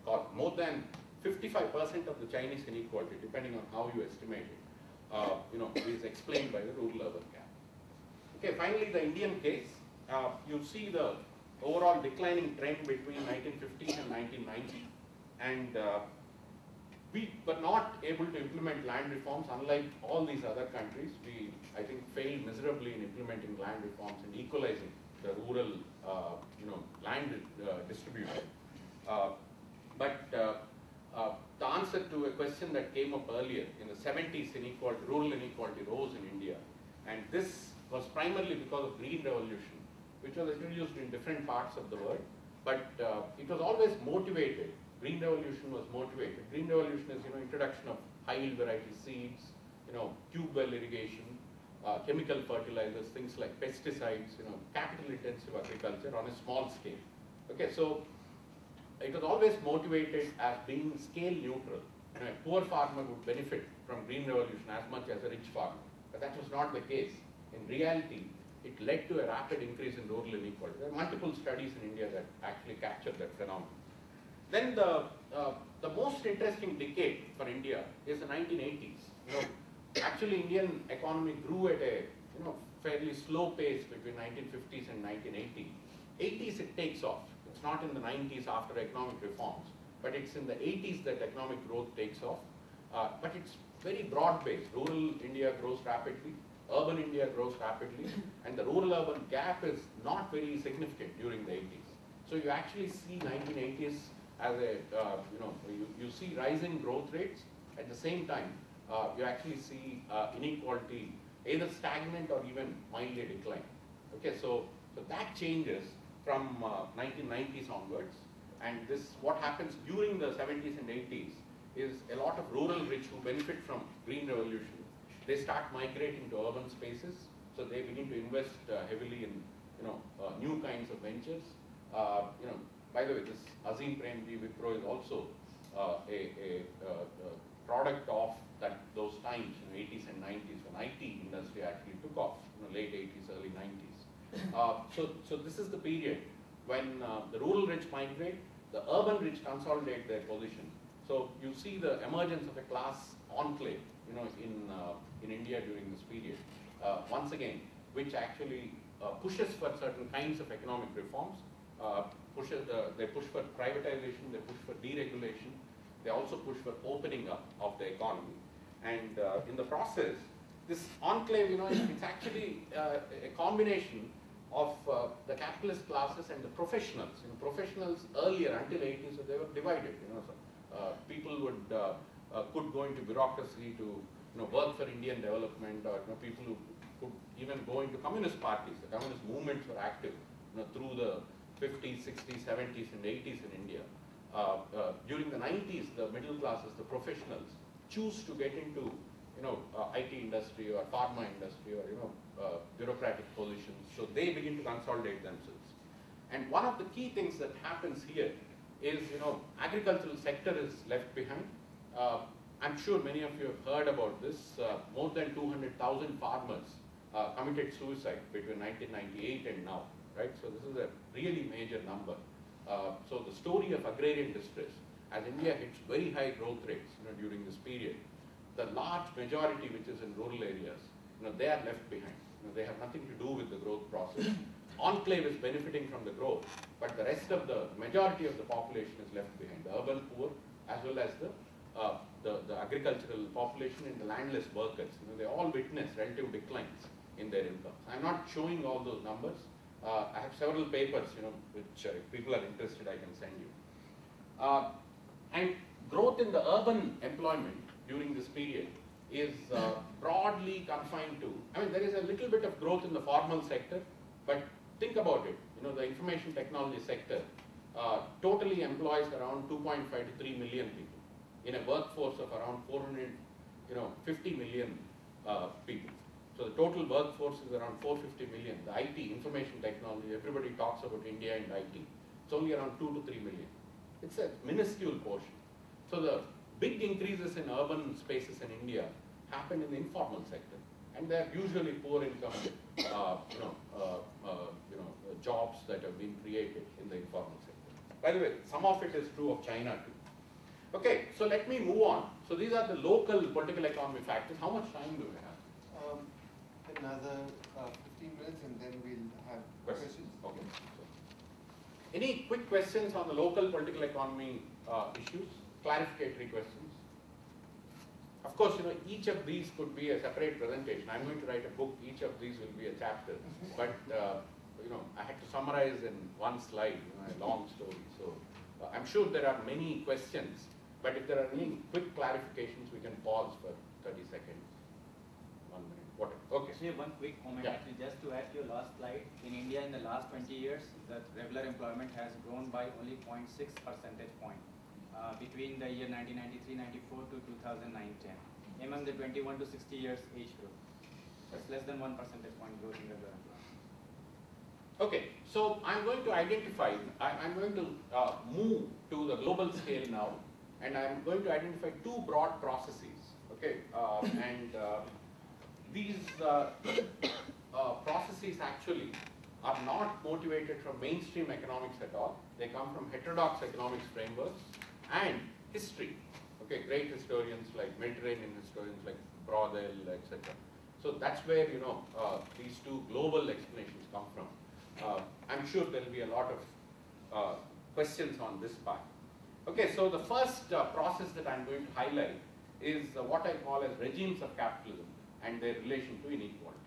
Speaker 2: cause. More than 55% of the Chinese inequality, depending on how you estimate it, is explained by the rural-urban gap. Okay, finally, the Indian case. You see the overall declining trend between 1950s and 1990. And we were not able to implement land reforms, unlike all these other countries. We, I think, failed miserably in implementing land reforms and equalizing the rural, land distribution. But the answer to a question that came up earlier, in the 70s, rural inequality rose in India. And this was primarily because of Green Revolution, which was introduced in different parts of the world. But it was always motivated. Green Revolution was motivated. Green Revolution is, introduction of high yield variety seeds, tube well irrigation, chemical fertilizers, things like pesticides, capital intensive agriculture on a small scale. Okay, so it was always motivated as being scale neutral. A poor farmer would benefit from Green Revolution as much as a rich farmer. But that was not the case. In reality, it led to a rapid increase in rural inequality. There are multiple studies in India that actually capture that phenomenon. Then the most interesting decade for India is the 1980s. Actually, Indian economy grew at a fairly slow pace between 1950s and 1980. 80s it takes off. It's not in the 90s after economic reforms, but it's in the 80s that economic growth takes off. But it's very broad-based. Rural India grows rapidly, urban India grows rapidly, and the rural-urban gap is not very significant during the 80s. So you actually see 1980s as a, you see rising growth rates. At the same time, you actually see inequality either stagnant or even mildly decline. Okay, so that changes from 1990s onwards, and this, what happens during the 70s and 80s is a lot of rural rich who benefit from Green Revolution. They start migrating to urban spaces, so they begin to invest heavily in new kinds of ventures. By the way, this Azim Premji Wipro is also a product of those times, 80s and 90s, when IT industry actually took off, late 80s, early 90s. So this is the period when the rural rich migrate, the urban rich consolidate their position. So you see the emergence of a class enclave, in India during this period. Once again, which actually pushes for certain kinds of economic reforms. They push for privatization, they push for deregulation, they also push for opening up of the economy. And in the process, this enclave, it's actually a combination of the capitalist classes and the professionals. Professionals earlier, until 80s, so they were divided. People could go into bureaucracy to work for Indian development, or people who could even go into communist parties. The communist movements were active through the 50s, 60s, 70s, and 80s in India. During the 90s, the middle classes, the professionals, choose to get into IT industry or pharma industry or bureaucratic positions. So they begin to consolidate themselves. And one of the key things that happens here is agricultural sector is left behind. I'm sure many of you have heard about this. More than 200,000 farmers committed suicide between 1998 and now, right? So this is a really major number. So the story of agrarian distress, as India hits very high growth rates during this period, the large majority which is in rural areas, they are left behind. They have nothing to do with the growth process. Enclave is benefiting from the growth, but the rest of the majority of the population is left behind. The urban poor, as well as the agricultural population and the landless workers. They all witness relative declines in their incomes. I'm not showing all those numbers. I have several papers, which if people are interested, I can send you. And growth in the urban employment during this period is broadly confined to, there is a little bit of growth in the formal sector, but think about it, the information technology sector totally employs around 2.5 to 3 million people in a workforce of around 450 million people. So the total workforce is around 450 million. The IT, information technology, everybody talks about India and IT. It's only around 2 to 3 million. It's a minuscule portion. So the big increases in urban spaces in India happen in the informal sector, and they're usually poor income, jobs that have been created in the informal sector. By the way, some of it is true of China too. Okay, so let me move on. So these are the local political economy factors. How much time do we have?
Speaker 1: Another 15 minutes, and then we'll have questions.
Speaker 2: Okay. So, any quick questions on the local political economy issues? Clarificatory questions? Of course, each of these could be a separate presentation. I'm going to write a book. Each of these will be a chapter. But I had to summarize in one slide, a long story. So I'm sure there are many questions. But if there are any quick clarifications, we can pause for 30 seconds. 1 minute. What? Okay.
Speaker 9: Actually, one quick comment.
Speaker 2: Yeah.
Speaker 9: Actually, just to add to your last slide, in India in the last 20 years, the regular employment has grown by only 0.6 percentage point between the year 1993-94 to 2009-10 among the 21 to 60 years age group. That's less than 1 percentage point growth in regular employment.
Speaker 2: Okay, so I'm going to identify, I'm going to move to the global scale now, and I'm going to identify two broad processes, okay, these processes actually are not motivated from mainstream economics at all. They come from heterodox economics frameworks and history, okay, great historians like Mediterranean historians like Brodel, etc. So that's where, these two global explanations come from. I'm sure there will be a lot of questions on this part. Okay, so the first process that I'm going to highlight is what I call as regimes of capitalism and their relation to inequality.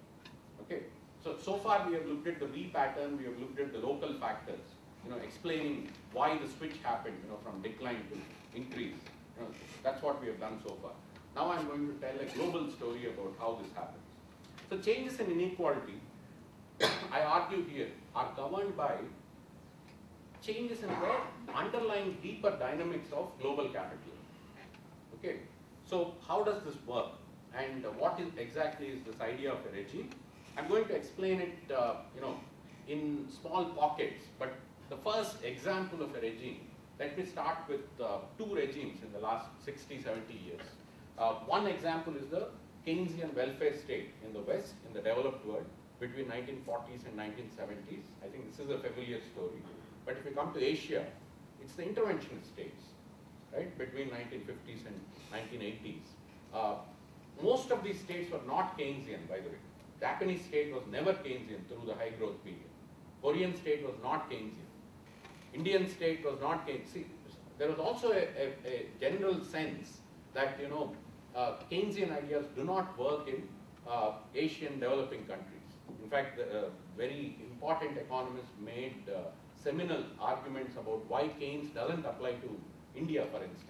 Speaker 2: Okay, so far we have looked at the V pattern, we have looked at the local factors, explaining why the switch happened, from decline to increase. That's what we have done so far. Now I'm going to tell a global story about how this happens. So changes in inequality, I argue here, are governed by changes in the underlying deeper dynamics of global capitalism. Okay, so how does this work? And what is exactly is this idea of a regime? I'm going to explain it, in small pockets. But the first example of a regime, let me start with two regimes in the last 60, 70 years. One example is the Keynesian welfare state in the West, in the developed world, between 1940s and 1970s. I think this is a familiar story. But if we come to Asia, it's the interventionist states, right, between 1950s and 1980s. Most of these states were not Keynesian, by the way. Japanese state was never Keynesian through the high growth period. Korean state was not Keynesian. Indian state was not Keynesian. See, there was also a general sense that, you know, Keynesian ideas do not work in Asian developing countries. In fact, very important economists made seminal arguments about why Keynes doesn't apply to India, for instance.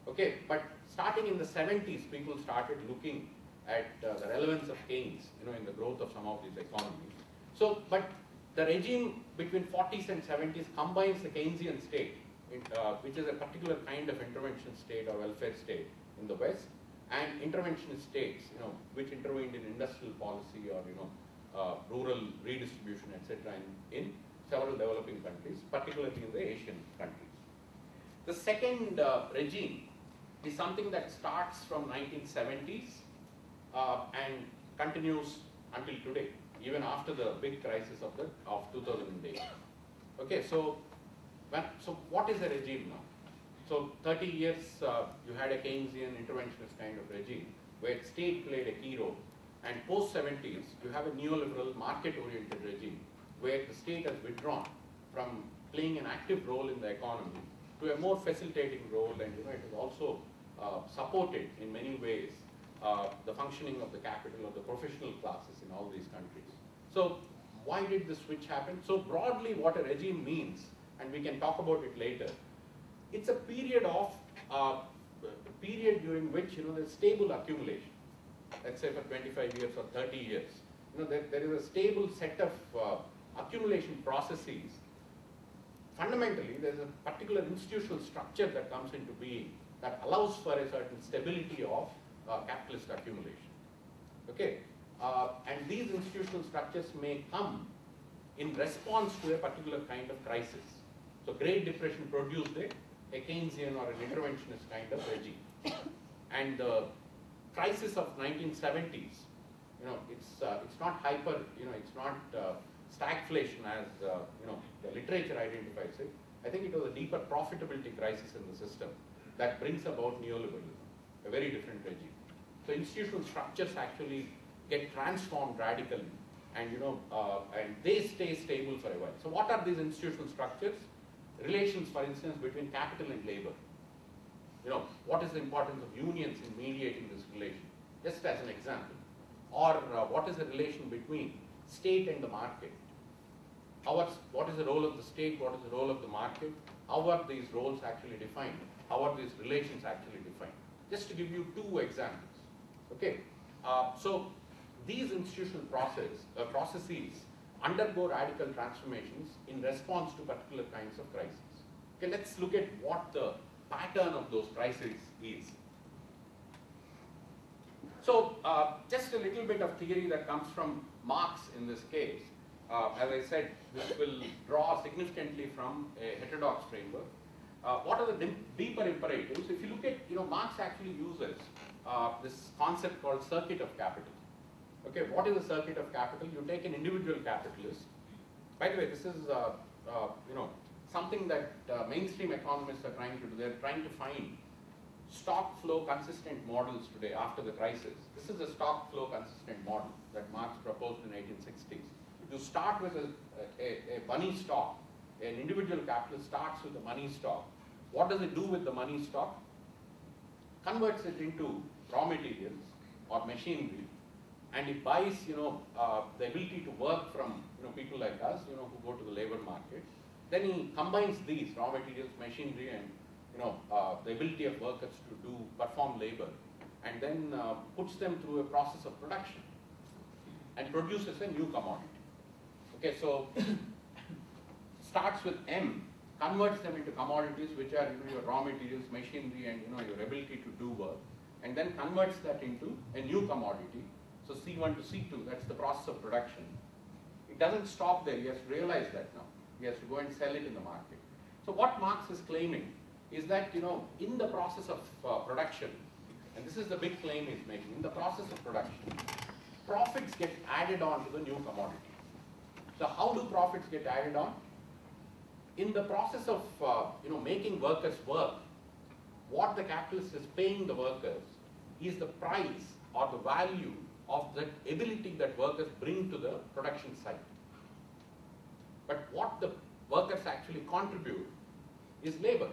Speaker 2: Okay, but starting in the 70s, people started looking at the relevance of Keynes, you know, in the growth of some of these economies. So, but the regime between 40s and 70s combines the Keynesian state, which is a particular kind of intervention state or welfare state in the West, and interventionist states, you know, which intervened in industrial policy or, you know, rural redistribution, etc., in several developing countries, particularly in the Asian countries. The second regime is something that starts from 1970s and continues until today, even after the big crisis of 2008. Okay, so what is a regime now? So 30 years you had a Keynesian interventionist kind of regime where state played a key role, and post 70s you have a neoliberal market-oriented regime where the state has withdrawn from playing an active role in the economy to a more facilitating role, and, you know, it has also supported in many ways the functioning of the capital or the professional classes in all these countries. So why did this switch happen? So broadly what a regime means, and we can talk about it later, it's a period of during which, you know, there's stable accumulation. Let's say for 25 years or 30 years, you know, there is a stable set of accumulation processes. Fundamentally, there's a particular institutional structure that comes into being that allows for a certain stability of capitalist accumulation. Okay, and these institutional structures may come in response to a particular kind of crisis. So Great Depression produced a Keynesian or an interventionist kind of regime. And the crisis of 1970s, you know, it's not hyper, you know, it's not stagflation as, you know, the literature identifies it. I think it was a deeper profitability crisis in the system that brings about neoliberalism, a very different regime. So institutional structures actually get transformed radically, and, you know, and they stay stable for a while. So what are these institutional structures? Relations, for instance, between capital and labor. You know, what is the importance of unions in mediating this relation? Just as an example. Or what is the relation between state and the market? What is the role of the state? What is the role of the market? How are these roles actually defined? How are these relations actually defined? Just to give you two examples. Okay, so these institutional processes undergo radical transformations in response to particular kinds of crises. Okay, let's look at what the pattern of those crises is. So just a little bit of theory that comes from Marx in this case. As I said, this will draw significantly from a heterodox framework. What are the deeper imperatives? If you look at, you know, Marx actually uses this concept called circuit of capital. Okay, what is a circuit of capital? You take an individual capitalist. By the way, this is you know, something that mainstream economists are trying to do. They're trying to find stock flow consistent models today after the crisis. This is a stock flow consistent model that Marx proposed in the 1860s. You start with a money stock. An individual capitalist starts with a money stock. What does it do with the money stock? Converts it into raw materials or machinery, and it buys, you know, the ability to work from, you know, people like us, you know, who go to the labor market. Then he combines these raw materials, machinery, and, you know, the ability of workers to perform labor, and then puts them through a process of production and produces a new commodity. Okay, so starts with M, converts them into commodities, which are, you know, your raw materials, machinery, and, you know, your ability to do work, and then converts that into a new commodity. So C1 to C2, that's the process of production. It doesn't stop there. He has to realize that now. He has to go and sell it in the market. So what Marx is claiming is that, you know, in the process of production, and this is the big claim he's making, in the process of production, profits get added on to the new commodity. So how do profits get added on? In the process of making workers work, what the capitalist is paying the workers is the price or the value of the ability that workers bring to the production site. But what the workers actually contribute is labor.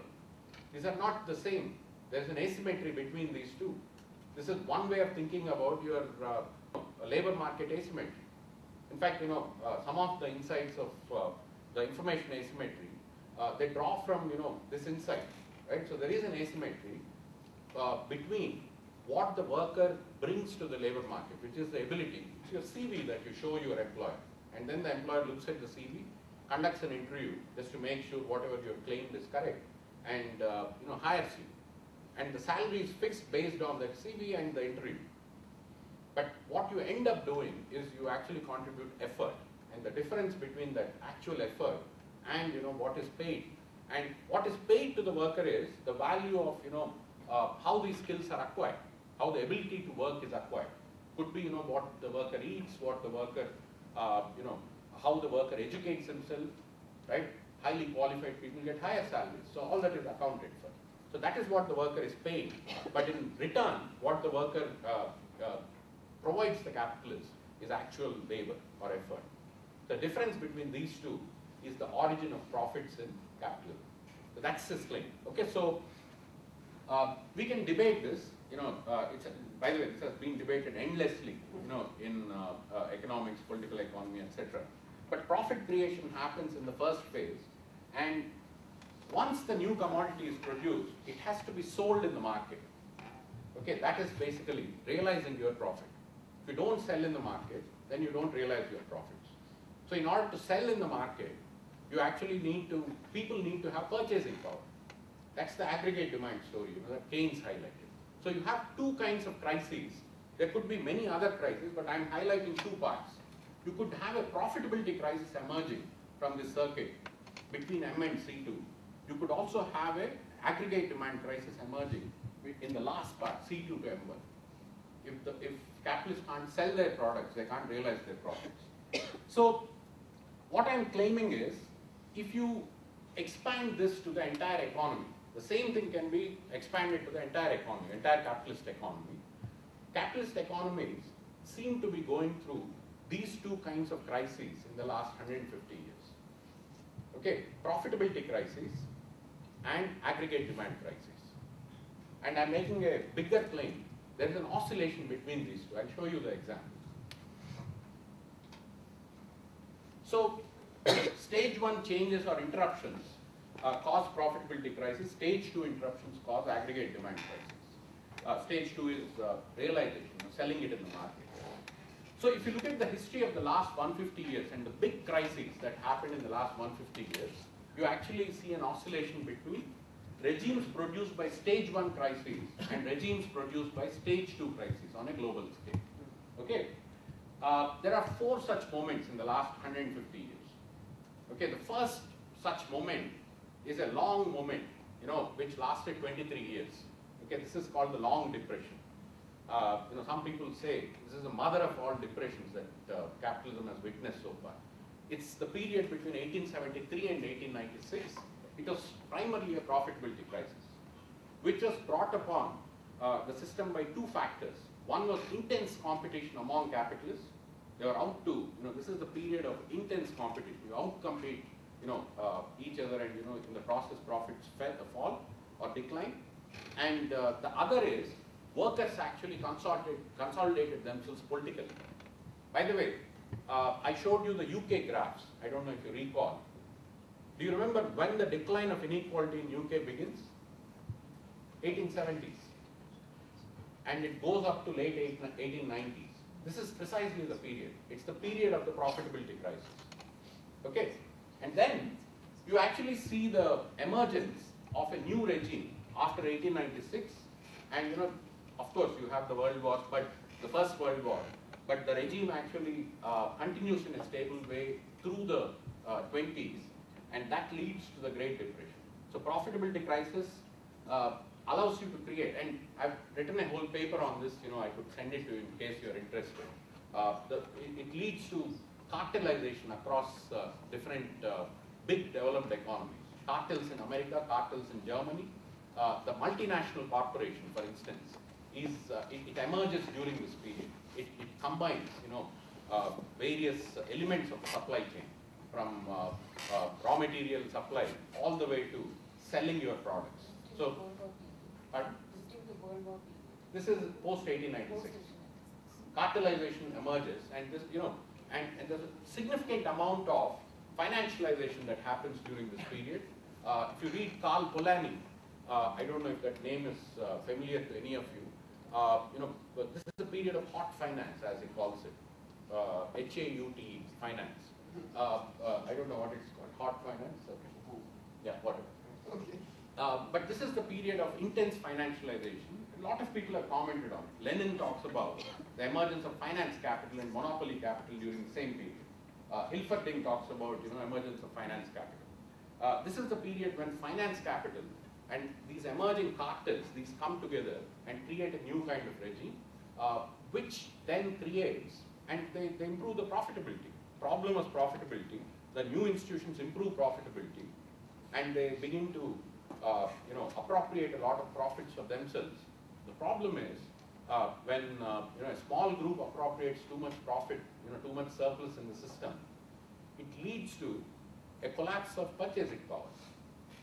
Speaker 2: These are not the same. There's an asymmetry between these two. This is one way of thinking about your labor market asymmetry. In fact, some of the insights of the information asymmetry, they draw from this insight, right? So there is an asymmetry between what the worker brings to the labor market, which is the ability. It's your CV that you show your employer, and then the employer looks at the CV, conducts an interview just to make sure whatever you have claimed is correct, and hires you. And the salary is fixed based on that CV and the interview. But what you end up doing is you actually contribute effort, and the difference between that actual effort and what is paid, and what is paid to the worker is the value of how these skills are acquired, how the ability to work is acquired. Could be what the worker eats, what the worker how the worker educates himself, right? Highly qualified people get higher salaries, so all that is accounted for. So that is what the worker is paid, but in return, what the worker provides the capitalist is actual labor or effort. The difference between these two is the origin of profits in capitalism. So that's his claim. Okay, so we can debate this. By the way, this has been debated endlessly, in economics, political economy, etc. But profit creation happens in the first phase, and once the new commodity is produced, it has to be sold in the market. Okay, that is basically realizing your profit. If you don't sell in the market, then you don't realize your profits. So in order to sell in the market, you actually people need to have purchasing power. That's the aggregate demand story, that Keynes highlighted. So you have two kinds of crises. There could be many other crises, but I'm highlighting two parts. You could have a profitability crisis emerging from this circuit between M and C2. You could also have an aggregate demand crisis emerging in the last part, C2 to M1. If capitalists can't sell their products, they can't realize their profits. So what I'm claiming is, if you expand this to the entire economy, the same thing can be expanded to the entire economy, entire capitalist economy. Capitalist economies seem to be going through these two kinds of crises in the last 150 years. Okay, profitability crisis and aggregate demand crisis. And I'm making a bigger claim. There's an oscillation between these two. I'll show you the example. So, stage 1 changes or interruptions cause profitability crisis. Stage 2 interruptions cause aggregate demand crisis. Stage 2 is realization, selling it in the market. So if you look at the history of the last 150 years and the big crises that happened in the last 150 years, you actually see an oscillation between regimes produced by stage 1 crises and regimes produced by stage 2 crises on a global scale. Okay? There are 4 such moments in the last 150 years. Okay, the first such moment is a long moment, which lasted 23 years. Okay, this is called the Long Depression. Some people say this is the mother of all depressions that capitalism has witnessed so far. It's the period between 1873 and 1896. It was primarily a profitability crisis, which was brought upon the system by 2 factors. One was intense competition among capitalists. They were out to, this is the period of intense competition. You outcompete, each other, and in the process profits fall or decline. And the other is workers actually consolidated themselves politically. By the way, I showed you the UK graphs. I don't know if you recall. Do you remember when the decline of inequality in UK begins? 1870s. And it goes up to late 1890s. This is precisely the period. It's the period of the profitability crisis. Okay? And then you actually see the emergence of a new regime after 1896. And of course, you have the World Wars, but the First World War. But the regime actually continues in a stable way through the 20s, and that leads to the Great Depression. So profitability crisis, allows you to create, and I've written a whole paper on this, I could send it to you in case you're interested. It leads to cartelization across different big developed economies. Cartels in America, cartels in Germany. The multinational corporation, for instance, it emerges during this period. It combines, various elements of the supply chain, from raw material supply all the way to selling your products. So, pardon? This is post 1896. Cartelization emerges, and this, and there's a significant amount of financialization that happens during this period. If you read Carl Polanyi, I don't know if that name is familiar to any of you. But this is a period of hot finance, as he calls it, HAUT, finance. I don't know what it's called, hot finance. Okay. Yeah, whatever. Okay. But this is the period of intense financialization. A lot of people have commented on it. Lenin talks about the emergence of finance capital and monopoly capital during the same period. Hilferding talks about emergence of finance capital. This is the period when finance capital and these emerging cartels, these come together and create a new kind of regime, which then creates, and they improve the profitability. Problem is profitability. The new institutions improve profitability, and they begin to appropriate a lot of profits for themselves. The problem is when a small group appropriates too much profit, too much surplus in the system, it leads to a collapse of purchasing power.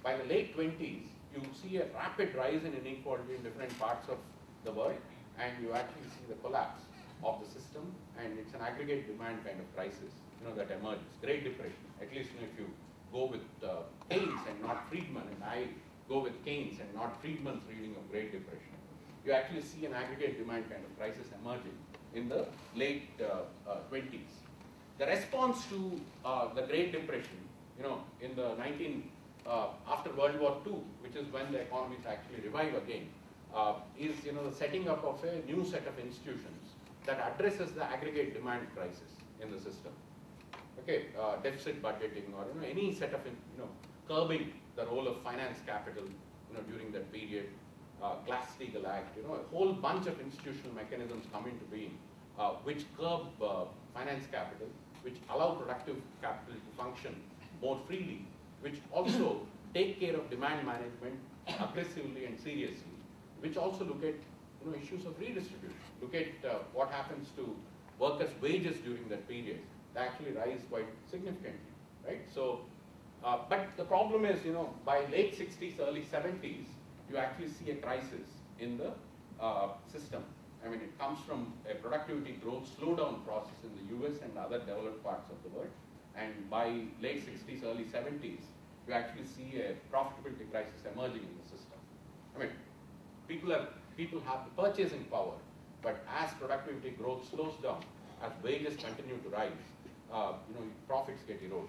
Speaker 2: By the late 20s, you see a rapid rise in inequality in different parts of the world, and you actually see the collapse of the system, and it's an aggregate demand kind of crisis that emerges. Great Depression, at least if you go with Keynes and not Friedman, and I go with Keynes and not Friedman's reading of Great Depression, you actually see an aggregate demand kind of crisis emerging in the late 20s. The response to the Great Depression, in the after World War II, which is when the economies actually revive again, is the setting up of a new set of institutions that addresses the aggregate demand crisis in the system. Okay, deficit budgeting, or any set of curbing the role of finance capital during that period, Glass-Steagall Act, a whole bunch of institutional mechanisms come into being which curb finance capital, which allow productive capital to function more freely, which also take care of demand management aggressively and seriously, which also look at issues of redistribution, look at what happens to workers' wages during that period. They actually rise quite significantly, right? So, but the problem is, by late 60s, early 70s, you actually see a crisis in the system. I mean, it comes from a productivity growth slowdown process in the US and other developed parts of the world. And by late 60s, early 70s, you actually see a profitability crisis emerging in the system. I mean, people have the purchasing power, but as productivity growth slows down, as wages continue to rise, profits get eroded.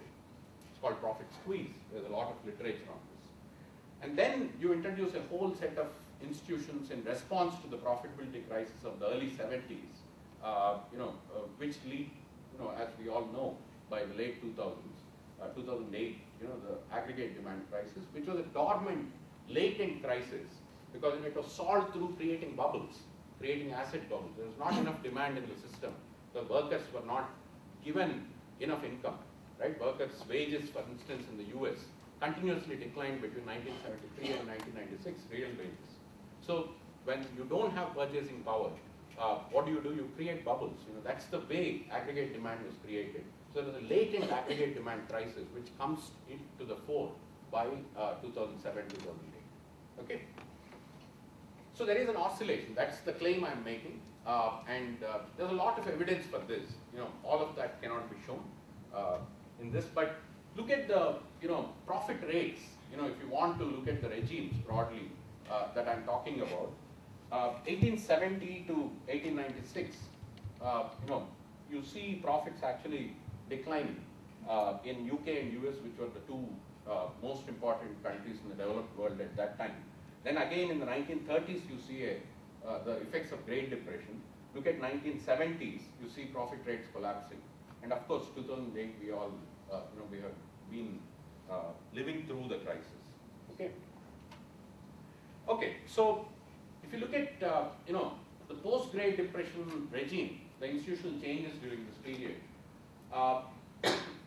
Speaker 2: It's called profit squeeze. There's a lot of literature on this. And then you introduce a whole set of institutions in response to the profitability crisis of the early 70s, which lead, as we all know, by the late 2000s, 2008, the aggregate demand crisis, which was a dormant, latent crisis, because it was solved through creating bubbles, creating asset bubbles. There was not enough demand in the system. The workers were not given enough income, right? Workers' wages, for instance, in the US, continuously declined between 1973 and 1996, real wages. So when you don't have purchasing power, what do? You create bubbles. That's the way aggregate demand was created. So there's a latent aggregate demand crisis which comes into the fore by 2007, 2008. Okay. So there is an oscillation. That's the claim I'm making, and there's a lot of evidence for this. All of that cannot be shown in this, but look at the profit rates. If you want to look at the regimes broadly that I'm talking about, 1870 to 1896, you see profits actually declining in UK and US, which were the two most important countries in the developed world at that time. Then again in the 1930s, you see the effects of Great Depression. Look at 1970s, you see profit rates collapsing. And of course, 2008, we all, we have been living through the crisis. Okay. Okay, so if you look at the post-Great Depression regime, the institutional changes during this period,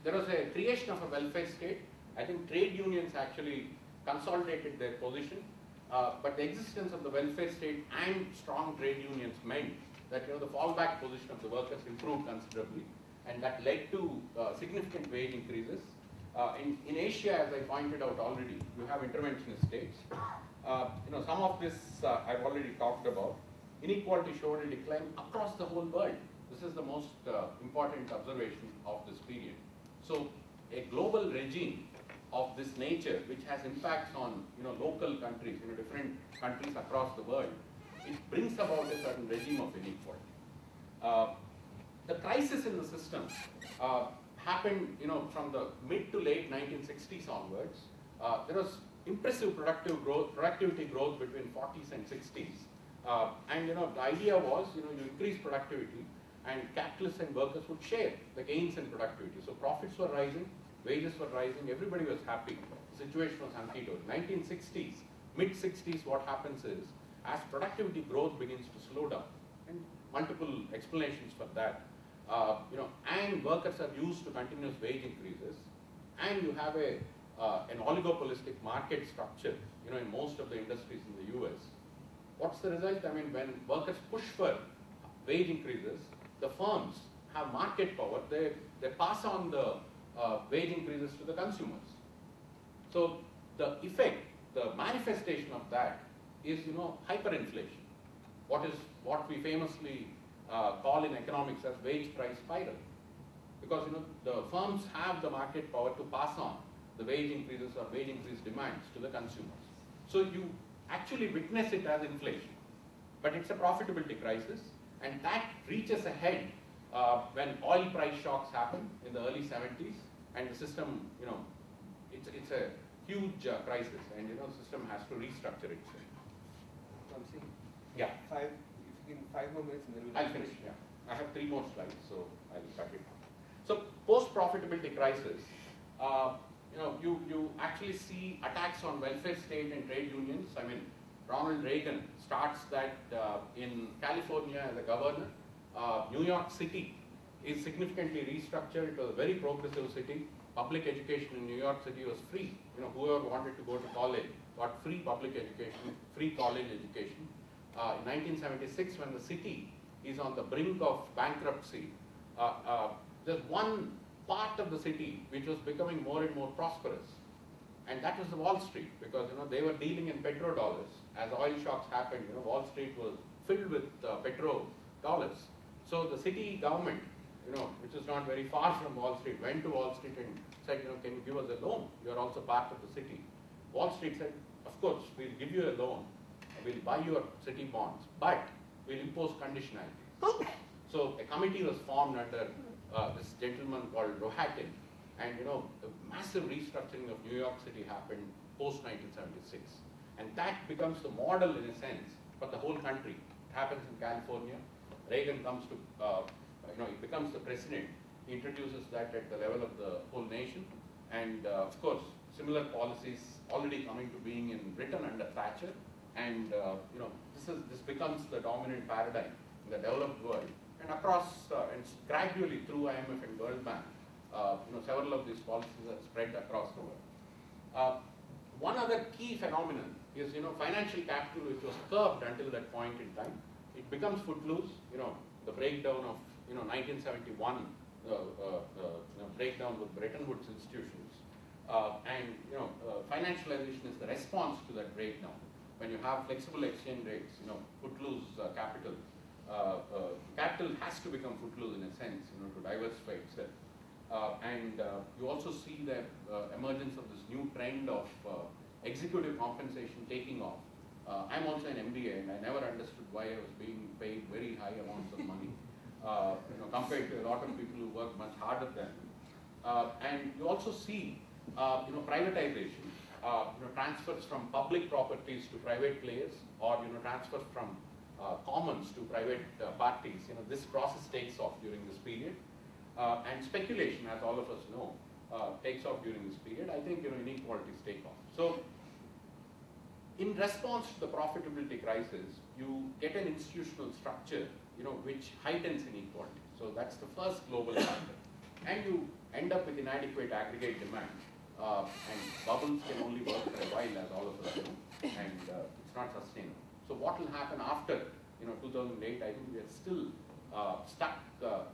Speaker 2: there was a creation of a welfare state. I think trade unions actually consolidated their position, but the existence of the welfare state and strong trade unions meant that the fallback position of the workers improved considerably, and that led to significant wage increases. In Asia, as I pointed out already, you have interventionist states. Some of this I've already talked about. Inequality showed a decline across the whole world. This is the most important observation of this period. So a global regime of this nature, which has impacts on local countries, different countries across the world, it brings about a certain regime of inequality. The crisis in the system happened from the mid to late 1960s onwards. There was impressive productivity growth between 40s and 60s. And the idea was you increase productivity and capitalists and workers would share the gains in productivity. So profits were rising, wages were rising, everybody was happy. The situation was hunky-dory. 1960s, mid-60s, what happens is, as productivity growth begins to slow down, and multiple explanations for that, and workers are used to continuous wage increases, and you have an oligopolistic market structure, in most of the industries in the US. What's the result? I mean, when workers push for wage increases, the firms have market power. They pass on the wage increases to the consumers. So the effect, the manifestation of that is, hyperinflation. What we famously call in economics as wage price spiral. Because, the firms have the market power to pass on the wage increases or wage increase demands to the consumers. So you actually witness it as inflation. But it's a profitability crisis, and that reaches a head when oil price shocks happen in the early 70s, and the system, it's a huge crisis, and the system has to restructure itself.
Speaker 1: Vamsi?
Speaker 2: Yeah.
Speaker 1: If you can, 5 more minutes and then we'll
Speaker 2: I'll finish, yeah. I have 3 more slides, so I'll cut it. So post-profitability crisis, you actually see attacks on welfare state and trade unions. I mean, Ronald Reagan starts that in California as a governor. New York City is significantly restructured. It was a very progressive city. Public education in New York City was free. Whoever wanted to go to college got free public education, free college education. In 1976, when the city is on the brink of bankruptcy, there's one part of the city which was becoming more and more prosperous, and that was the Wall Street, because they were dealing in petrodollars. As oil shocks happened, Wall Street was filled with petrodollars. So the city government, which is not very far from Wall Street, went to Wall Street and said, can you give us a loan? You are also part of the city. Wall Street said, of course, we'll give you a loan, we'll buy your city bonds, but we'll impose conditionality. So a committee was formed under this gentleman called Rohatyn, and a massive restructuring of New York City happened post 1976, and that becomes the model in a sense for the whole country. It happens in California. Reagan comes to, he becomes the president. He introduces that at the level of the whole nation, and of course, similar policies already coming to being in Britain under Thatcher, and this becomes the dominant paradigm in the developed world, and across and gradually through IMF and World Bank, several of these policies are spread across the world. One other key phenomenon is financial capital, which was curbed until that point in time. It becomes footloose. The breakdown of 1971, breakdown with Bretton Woods institutions, and financialization is the response to that breakdown. When you have flexible exchange rates, footloose capital. Capital has to become footloose in a sense, to diversify itself. And you also see the emergence of this new trend of executive compensation taking off. I'm also an MBA, and I never understood why I was being paid very high amounts of money compared to a lot of people who work much harder than me. And you also see, privatization, transfers from public properties to private players, or transfers from commons to private parties. This process takes off during this period, and speculation, as all of us know, takes off during this period. I think inequalities take off. So in response to the profitability crisis, you get an institutional structure, which heightens inequality. So that's the first global factor. And you end up with inadequate aggregate demand. And bubbles can only work for a while, as all of us know, and it's not sustainable. So what will happen after 2008? I think we are still stuck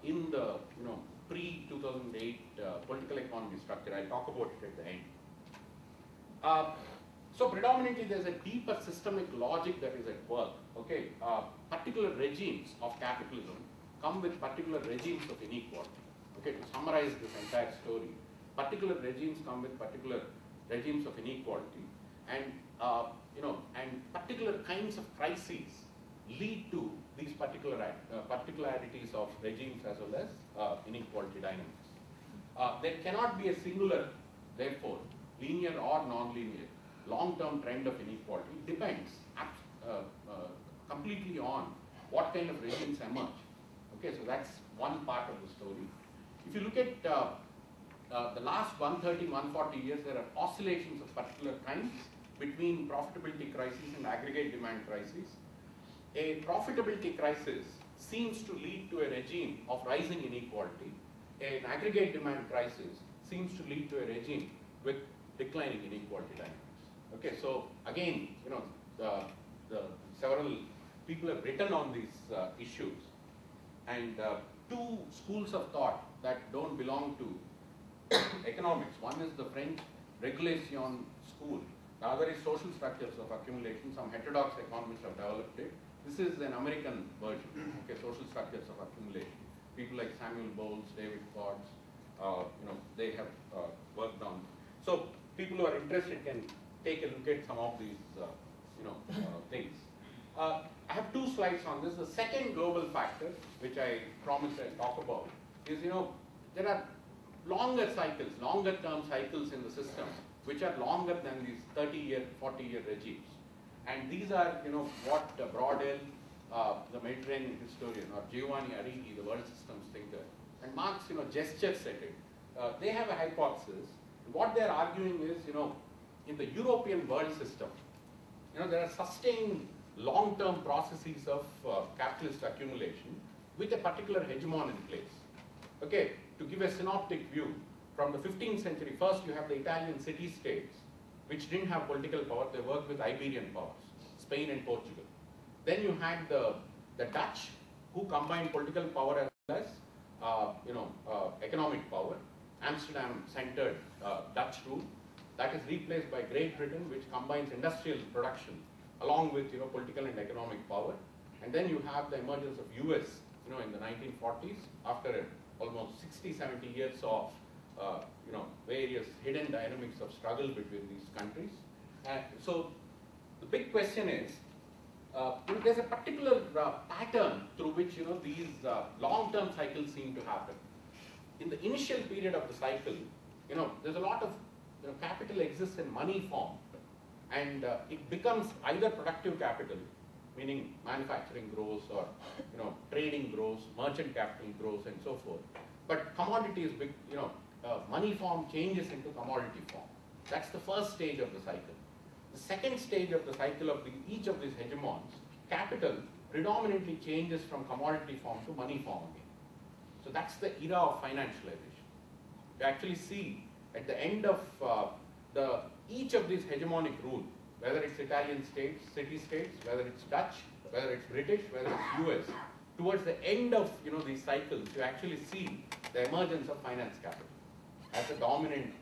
Speaker 2: in the pre-2008 political economy structure. I'll talk about it at the end. So predominantly there's a deeper systemic logic that is at work. Okay, particular regimes of capitalism come with particular regimes of inequality. Okay, to summarize this entire story, particular regimes come with particular regimes of inequality, and and particular kinds of crises lead to these particularities of regimes as well as inequality dynamics. There cannot be a singular, therefore, linear or non-linear long-term trend of inequality. It depends completely on what kind of regimes emerge. Okay, so that's one part of the story. If you look at the last 130, 140 years, there are oscillations of particular kinds between profitability crisis and aggregate demand crisis. A profitability crisis seems to lead to a regime of rising inequality. An aggregate demand crisis seems to lead to a regime with declining inequality dynamics. Okay, so again, the several people have written on these issues, and two schools of thought that don't belong to economics. One is the French regulation school. The other is social structures of accumulation. Some heterodox economists have developed it. This is an American version. Okay, social structures of accumulation. People like Samuel Bowles, David Forbes, they have worked on. So people who are interested can take a look at some of these, things. I have two slides on this. The second global factor, which I promised I'll talk about, is there are longer cycles, longer term cycles in the system, which are longer than these 30-year, 40-year regimes. And these are, what Brodel, the Mediterranean historian, or Giovanni Arrighi, the world systems thinker, and Marx, gestures at it. They have a hypothesis. What they're arguing is, in the European world system, there are sustained long-term processes of capitalist accumulation with a particular hegemon in place. Okay, to give a synoptic view, from the 15th century, first you have the Italian city-states, which didn't have political power. They worked with Iberian powers, Spain and Portugal. Then you had the Dutch, who combined political power as well as economic power. Amsterdam-centered Dutch rule. That is replaced by Great Britain, which combines industrial production along with political and economic power. And then you have the emergence of US, in the 1940s, after almost 60, 70 years of various hidden dynamics of struggle between these countries. So the big question is, there's a particular pattern through which these long-term cycles seem to happen. In the initial period of the cycle, there's a lot of capital exists in money form, and it becomes either productive capital, meaning manufacturing grows, or trading grows, merchant capital grows, and so forth. But commodities, money form changes into commodity form. That's the first stage of the cycle. The second stage of the cycle of each of these hegemons, capital predominantly changes from commodity form to money form again. So that's the era of financialization. You actually see at the end of each of these hegemonic rule, whether it's Italian states, city-states, whether it's Dutch, whether it's British, whether it's US, towards the end of these cycles, you actually see the emergence of finance capital as a dominant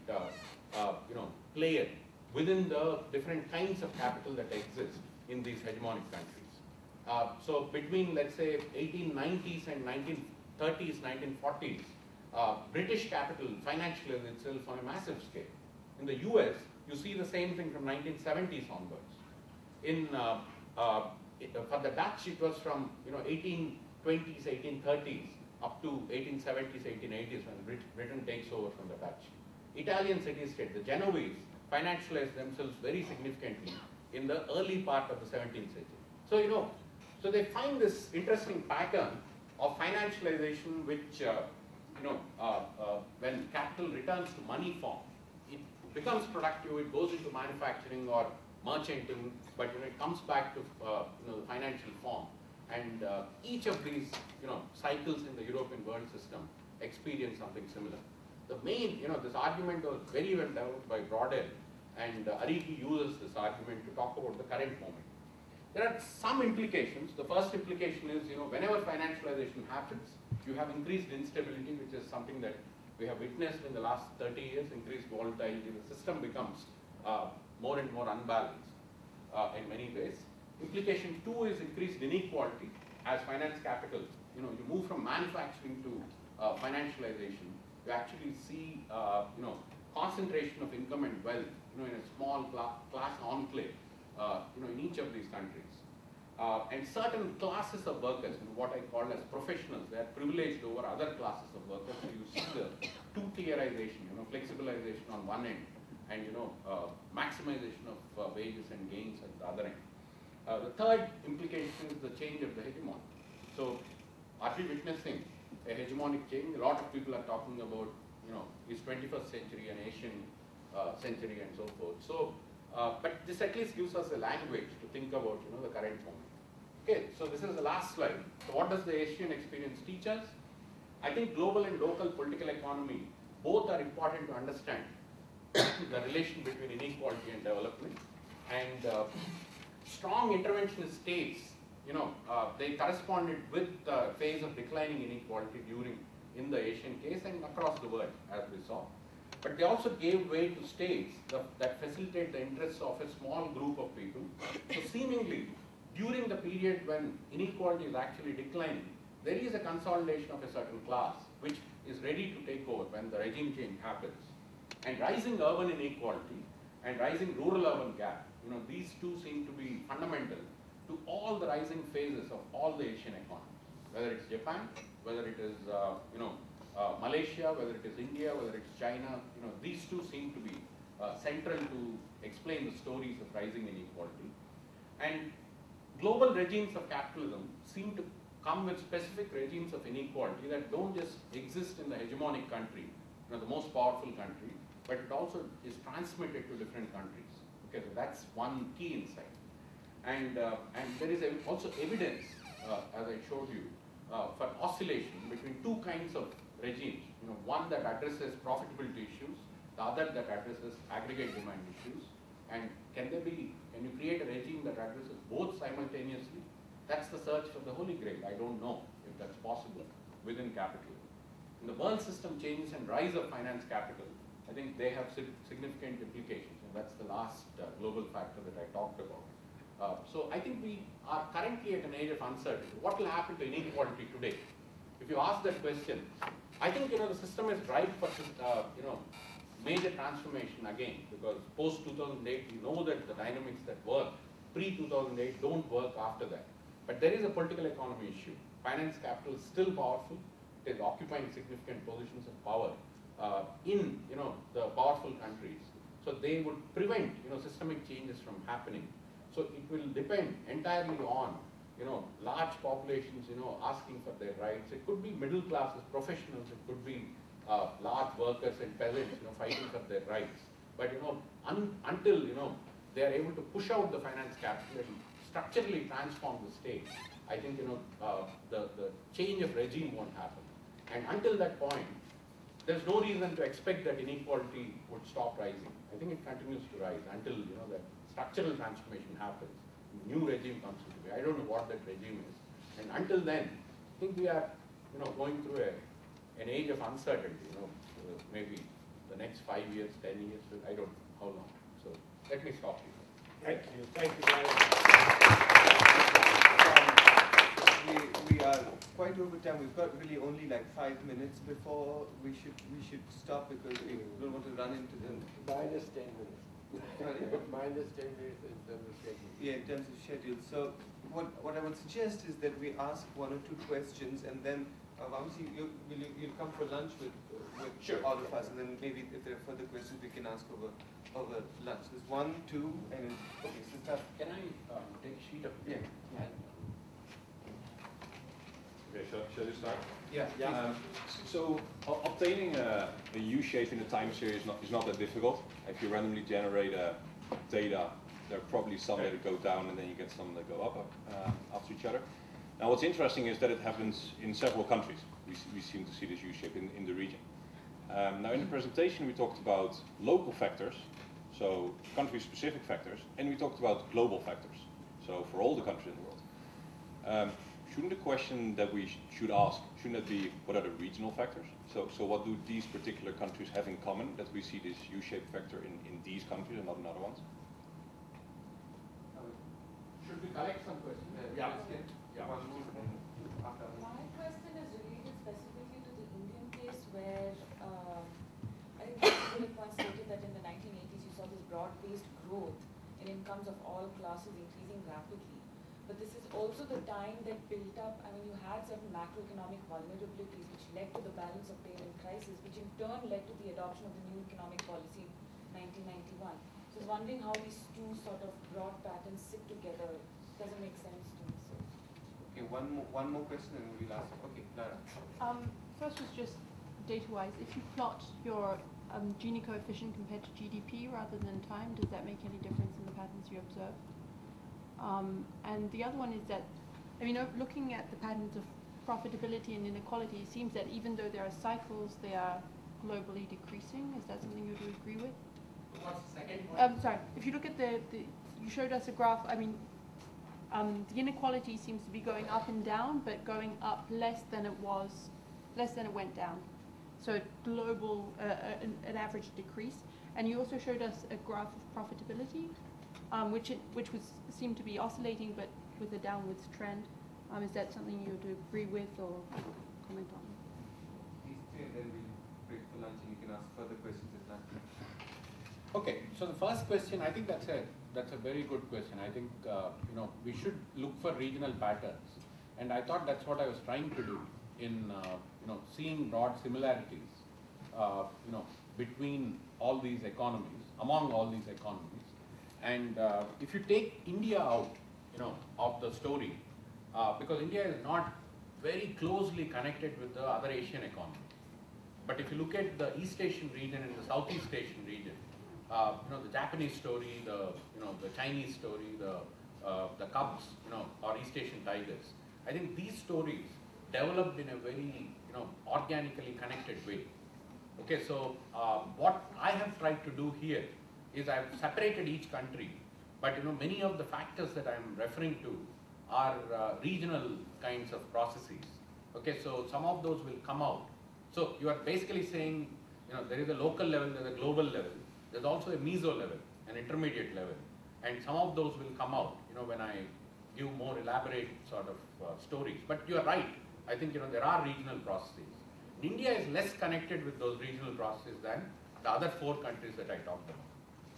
Speaker 2: player within the different kinds of capital that exist in these hegemonic countries. So between, let's say, 1890s and 1930s, 1940s, British capital financialized itself on a massive scale. In the US, you see the same thing from 1970s onwards. For the Dutch, it was from 1820s, 1830s up to 1870s, 1880s when Britain takes over from the Dutch. Italian city-state, the Genoese, financialized themselves very significantly in the early part of the 17th century. So so they find this interesting pattern of financialization, which when capital returns to money form, it becomes productive, it goes into manufacturing or merchanting, but it comes back to the financial form. And each of these cycles in the European world system experience something similar. The main, this argument was very well developed by Brodel, and Arrighi uses this argument to talk about the current moment. There are some implications. The first implication is, whenever financialization happens, you have increased instability, which is something that we have witnessed in the last 30 years, increased volatility. The system becomes more and more unbalanced in many ways. Implication 2 is increased inequality as finance capital. You move from manufacturing to financialization. You actually see, concentration of income and wealth, in a small class enclave, in each of these countries. And certain classes of workers, what I call as professionals, they are privileged over other classes of workers. So you see the two-tierization, flexibilization on one end, and maximization of wages and gains at the other end. The third implication is the change of the hegemon. So, are we witnessing a hegemonic change? A lot of people are talking about, is 21st century an Asian century and so forth. So, but this at least gives us a language to think about, the current moment. Okay, so this is the last slide. So, what does the Asian experience teach us? I think global and local political economy both are important to understand the relation between inequality and development. And strong interventionist states, they corresponded with the phase of declining inequality in the Asian case and across the world, as we saw. But they also gave way to states that facilitate the interests of a small group of people. So seemingly, during the period when inequality is actually declining, there is a consolidation of a certain class which is ready to take over when the regime change happens. And rising urban inequality and rising rural-urban gap, these two seem to be fundamental to all the rising phases of all the Asian economies, whether it's Japan, whether it is Malaysia, whether it is India, whether it's China. These two seem to be central to explain the stories of rising inequality. And global regimes of capitalism seem to come with specific regimes of inequality that don't just exist in the hegemonic country, the most powerful country, but it also is transmitted to different countries. Okay, so that's one key insight. And there is also evidence, as I showed you, for oscillation between two kinds of regimes. One that addresses profitability issues, the other that addresses aggregate demand issues. And can you create a regime that addresses both simultaneously? That's the search for the holy grail. I don't know if that's possible within capitalism. In the world system changes and rise of finance capital, I think they have significant implications, and that's the last global factor that I talked about. So I think we are currently at an age of uncertainty. What will happen to inequality today? If you ask that question, I think the system is ripe for major transformation again, because post 2008 we know that the dynamics that work pre 2008 don't work after that. But there is a political economy issue. Finance capital is still powerful. It is occupying significant positions of power in the powerful countries. So they would prevent systemic changes from happening. So it will depend entirely on large populations asking for their rights. It could be middle classes, professionals. It could be large workers and peasants fighting for their rights. But until they are able to push out the finance capital and structurally transform the state, I think the change of regime won't happen. And until that point, there's no reason to expect that inequality would stop rising. I think it continues to rise until that structural transformation happens. A new regime comes into play. I don't know what that regime is. And until then, I think we are going through an age of uncertainty. Maybe the next 5 years, 10 years, I don't know how long. So let me stop here.
Speaker 6: Thank you. Thank you very much.
Speaker 1: We are quite over time. We've got really only like 5 minutes before we should stop because we don't want to run into them.
Speaker 3: Minus 10 minutes.
Speaker 1: Sorry?
Speaker 3: Minus 10 minutes in terms of schedule.
Speaker 1: Yeah, in terms of schedule. So what I would suggest is that we ask 1 or 2 questions, and then Vamsi, you'll come for lunch with
Speaker 2: Sure.
Speaker 1: all of us, and then maybe if there are further questions, we can ask over lunch. There's 1, 2, and okay. So start.
Speaker 2: Can I take a sheet of
Speaker 1: Yeah.
Speaker 10: Okay, shall you start?
Speaker 1: Yeah.
Speaker 10: So obtaining a U shape in the time series is not that difficult. If you randomly generate data There are probably some that go down and then you get some that go up after each other. Now what's interesting is that it happens in several countries. We seem to see this U-shape in the region. Now in the presentation we talked about local factors, so country-specific factors, and we talked about global factors, so for all the countries in the world. Shouldn't the question that we should ask, shouldn't it be what are the regional factors? So what do these particular countries have in common that we see this U-shaped factor in these countries and not in other ones?
Speaker 2: Should we collect some questions?
Speaker 1: Yeah.
Speaker 2: One
Speaker 1: more.
Speaker 12: My question is related specifically to the Indian case where I think the point stated that in the 1980s you saw this broad-based growth in incomes of all classes increasing rapidly. But this is also the time that built up, I mean, you had certain macroeconomic vulnerabilities which led to the balance of payment crisis, which in turn led to the adoption of the new economic policy in 1991. So I was wondering how these two sort of broad patterns sit together. It doesn't make sense to me. So.
Speaker 1: Okay, one more question and we'll ask. Okay, Lara.
Speaker 7: First was just data-wise. If you plot your Gini coefficient compared to GDP rather than time, does that make any difference in the patterns you observe? And the other one is that, I mean, looking at the patterns of profitability and inequality, it seems that even though there are cycles, they are globally decreasing. Is that something you would agree with?
Speaker 2: What's the second one?
Speaker 7: Sorry, if you look at you showed us a graph, I mean, the inequality seems to be going up and down, but going up less than it went down. So global, an average decrease. And you also showed us a graph of profitability, which seemed to be oscillating, but with a downwards trend. Is that something you would agree with or comment on?
Speaker 1: These three, and then we'll break for lunch, and you can ask further questions at lunch.
Speaker 2: Okay, so the first question, I think that's a very good question. I think we should look for regional patterns, and I thought that's what I was trying to do in seeing broad similarities between all these economies, among all these economies. And if you take India out of the story, because India is not very closely connected with the other Asian economies, but if you look at the East Asian region and the Southeast Asian region, the Japanese story, the Chinese story, the cubs, or East Asian tigers. I think these stories developed in a very, organically connected way. Okay, so what I have tried to do here is I've separated each country, but many of the factors that I'm referring to are regional kinds of processes. Okay, so some of those will come out. So you are basically saying, there is a local level, there's a global level. There's also a meso level, an intermediate level, and some of those will come out, when I give more elaborate sort of stories. But you are right. I think there are regional processes. India is less connected with those regional processes than the other 4 countries that I talked about.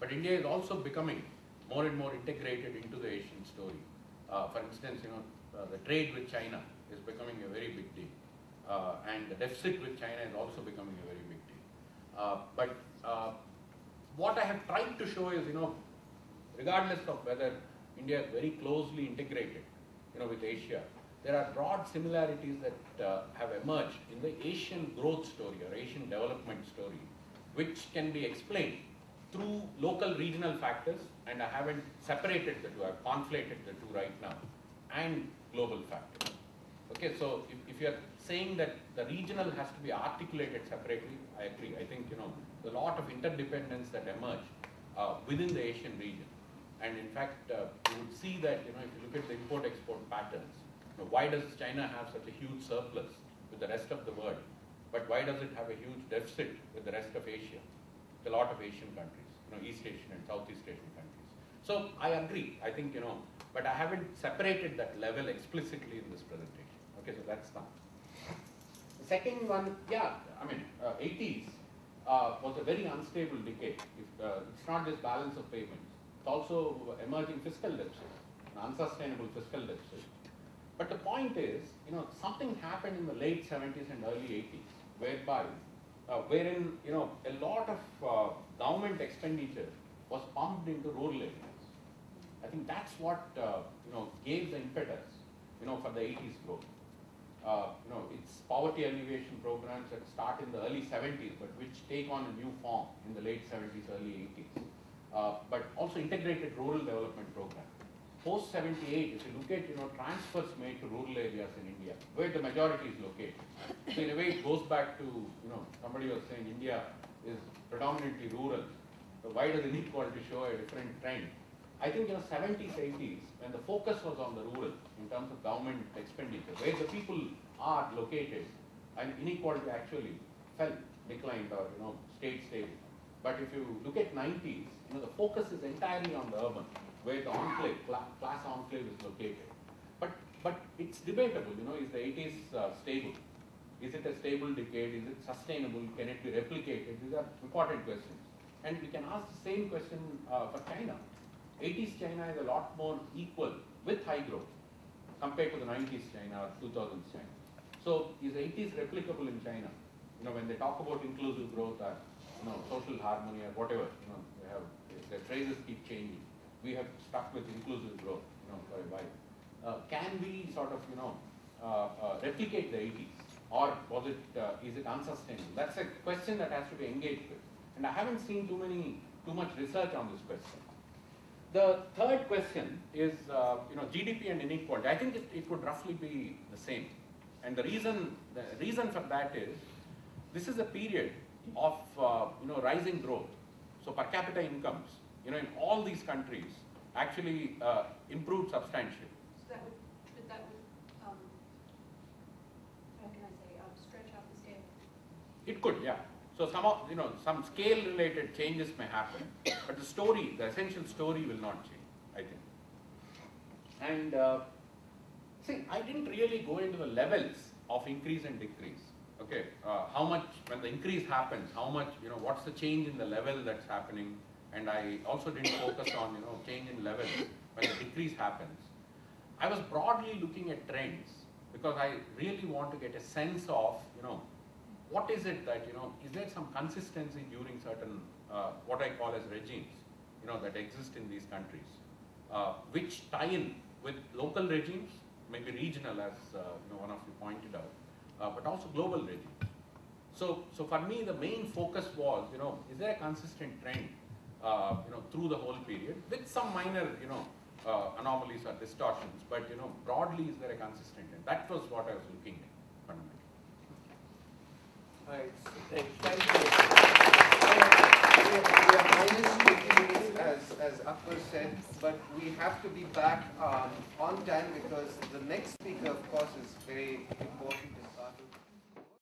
Speaker 2: But India is also becoming more and more integrated into the Asian story. For instance, the trade with China is becoming a very big deal, and the deficit with China is also becoming a very big deal. What I have tried to show is, regardless of whether India is very closely integrated, with Asia, there are broad similarities that have emerged in the Asian growth story or Asian development story, which can be explained through local regional factors, and I haven't separated the two, I've conflated the two right now, and global factors. Okay, so if you're saying that the regional has to be articulated separately, I agree. I think, there's a lot of interdependence that emerge within the Asian region. And in fact, you would see that, if you look at the import-export patterns, why does China have such a huge surplus with the rest of the world? But why does it have a huge deficit with the rest of Asia? A lot of Asian countries, East Asian and Southeast Asian countries. So I agree, I think, but I haven't separated that level explicitly in this presentation. Okay, so that's done. The second one, yeah, 80s was a very unstable decade. It's not just balance of payments, it's also emerging fiscal deficit, an unsustainable fiscal deficit. But the point is, something happened in the late 70s and early 80s, whereby, wherein, a lot of government expenditure was pumped into rural areas. I think that's what, gave the impetus, for the 80s growth. It's poverty alleviation programs that start in the early 70s, but which take on a new form in the late 70s, early 80s. But also integrated rural development program. Post 78, if you look at transfers made to rural areas in India, where the majority is located. So in a way, it goes back to somebody was saying India is predominantly rural. So why does inequality show a different trend? I think 70s, 80s, when the focus was on the rural in terms of government expenditure, where the people are located, and inequality actually fell, declined, or stayed stable. But if you look at 90s, the focus is entirely on the urban, where the enclave, class enclave is located. But it's debatable, is the 80s stable? Is it a stable decade? Is it sustainable? Can it be replicated? These are important questions. And we can ask the same question for China. 80s China is a lot more equal with high growth compared to the 90s China or 2000s China. So is 80s replicable in China? When they talk about inclusive growth or social harmony or whatever, the phrases keep changing. We have stuck with inclusive growth, for a while. Can we sort of, replicate the 80s, or was it, is it unsustainable? That's a question that has to be engaged with. And I haven't seen too much research on this question. The third question is, GDP and inequality. I think it would roughly be the same. And the reason for that is, this is a period of rising growth. So per capita incomes, in all these countries, actually improved substantially.
Speaker 8: So that would how can I say, stretch out the scale?
Speaker 2: It could, yeah. So some scale-related changes may happen, but the essential story will not change, I think. And see, I didn't really go into the levels of increase and decrease. Okay, how much, when the increase happens, how much, what's the change in the level that's happening? And I also didn't focus on, change in levels when the decrease happens. I was broadly looking at trends because I really want to get a sense of, what is it that, is there some consistency during certain, what I call as regimes, that exist in these countries, which tie in with local regimes, maybe regional, as one of you pointed out, but also global regimes. So for me, the main focus was, is there a consistent trend, through the whole period, with some minor, anomalies or distortions, but broadly, is there a consistent trend? That was what I was looking at fundamentally.
Speaker 1: Right. Thank you. We are minus 20 minutes, as Akbar said, but we have to be back on time because the next speaker, of course, is very important to start with.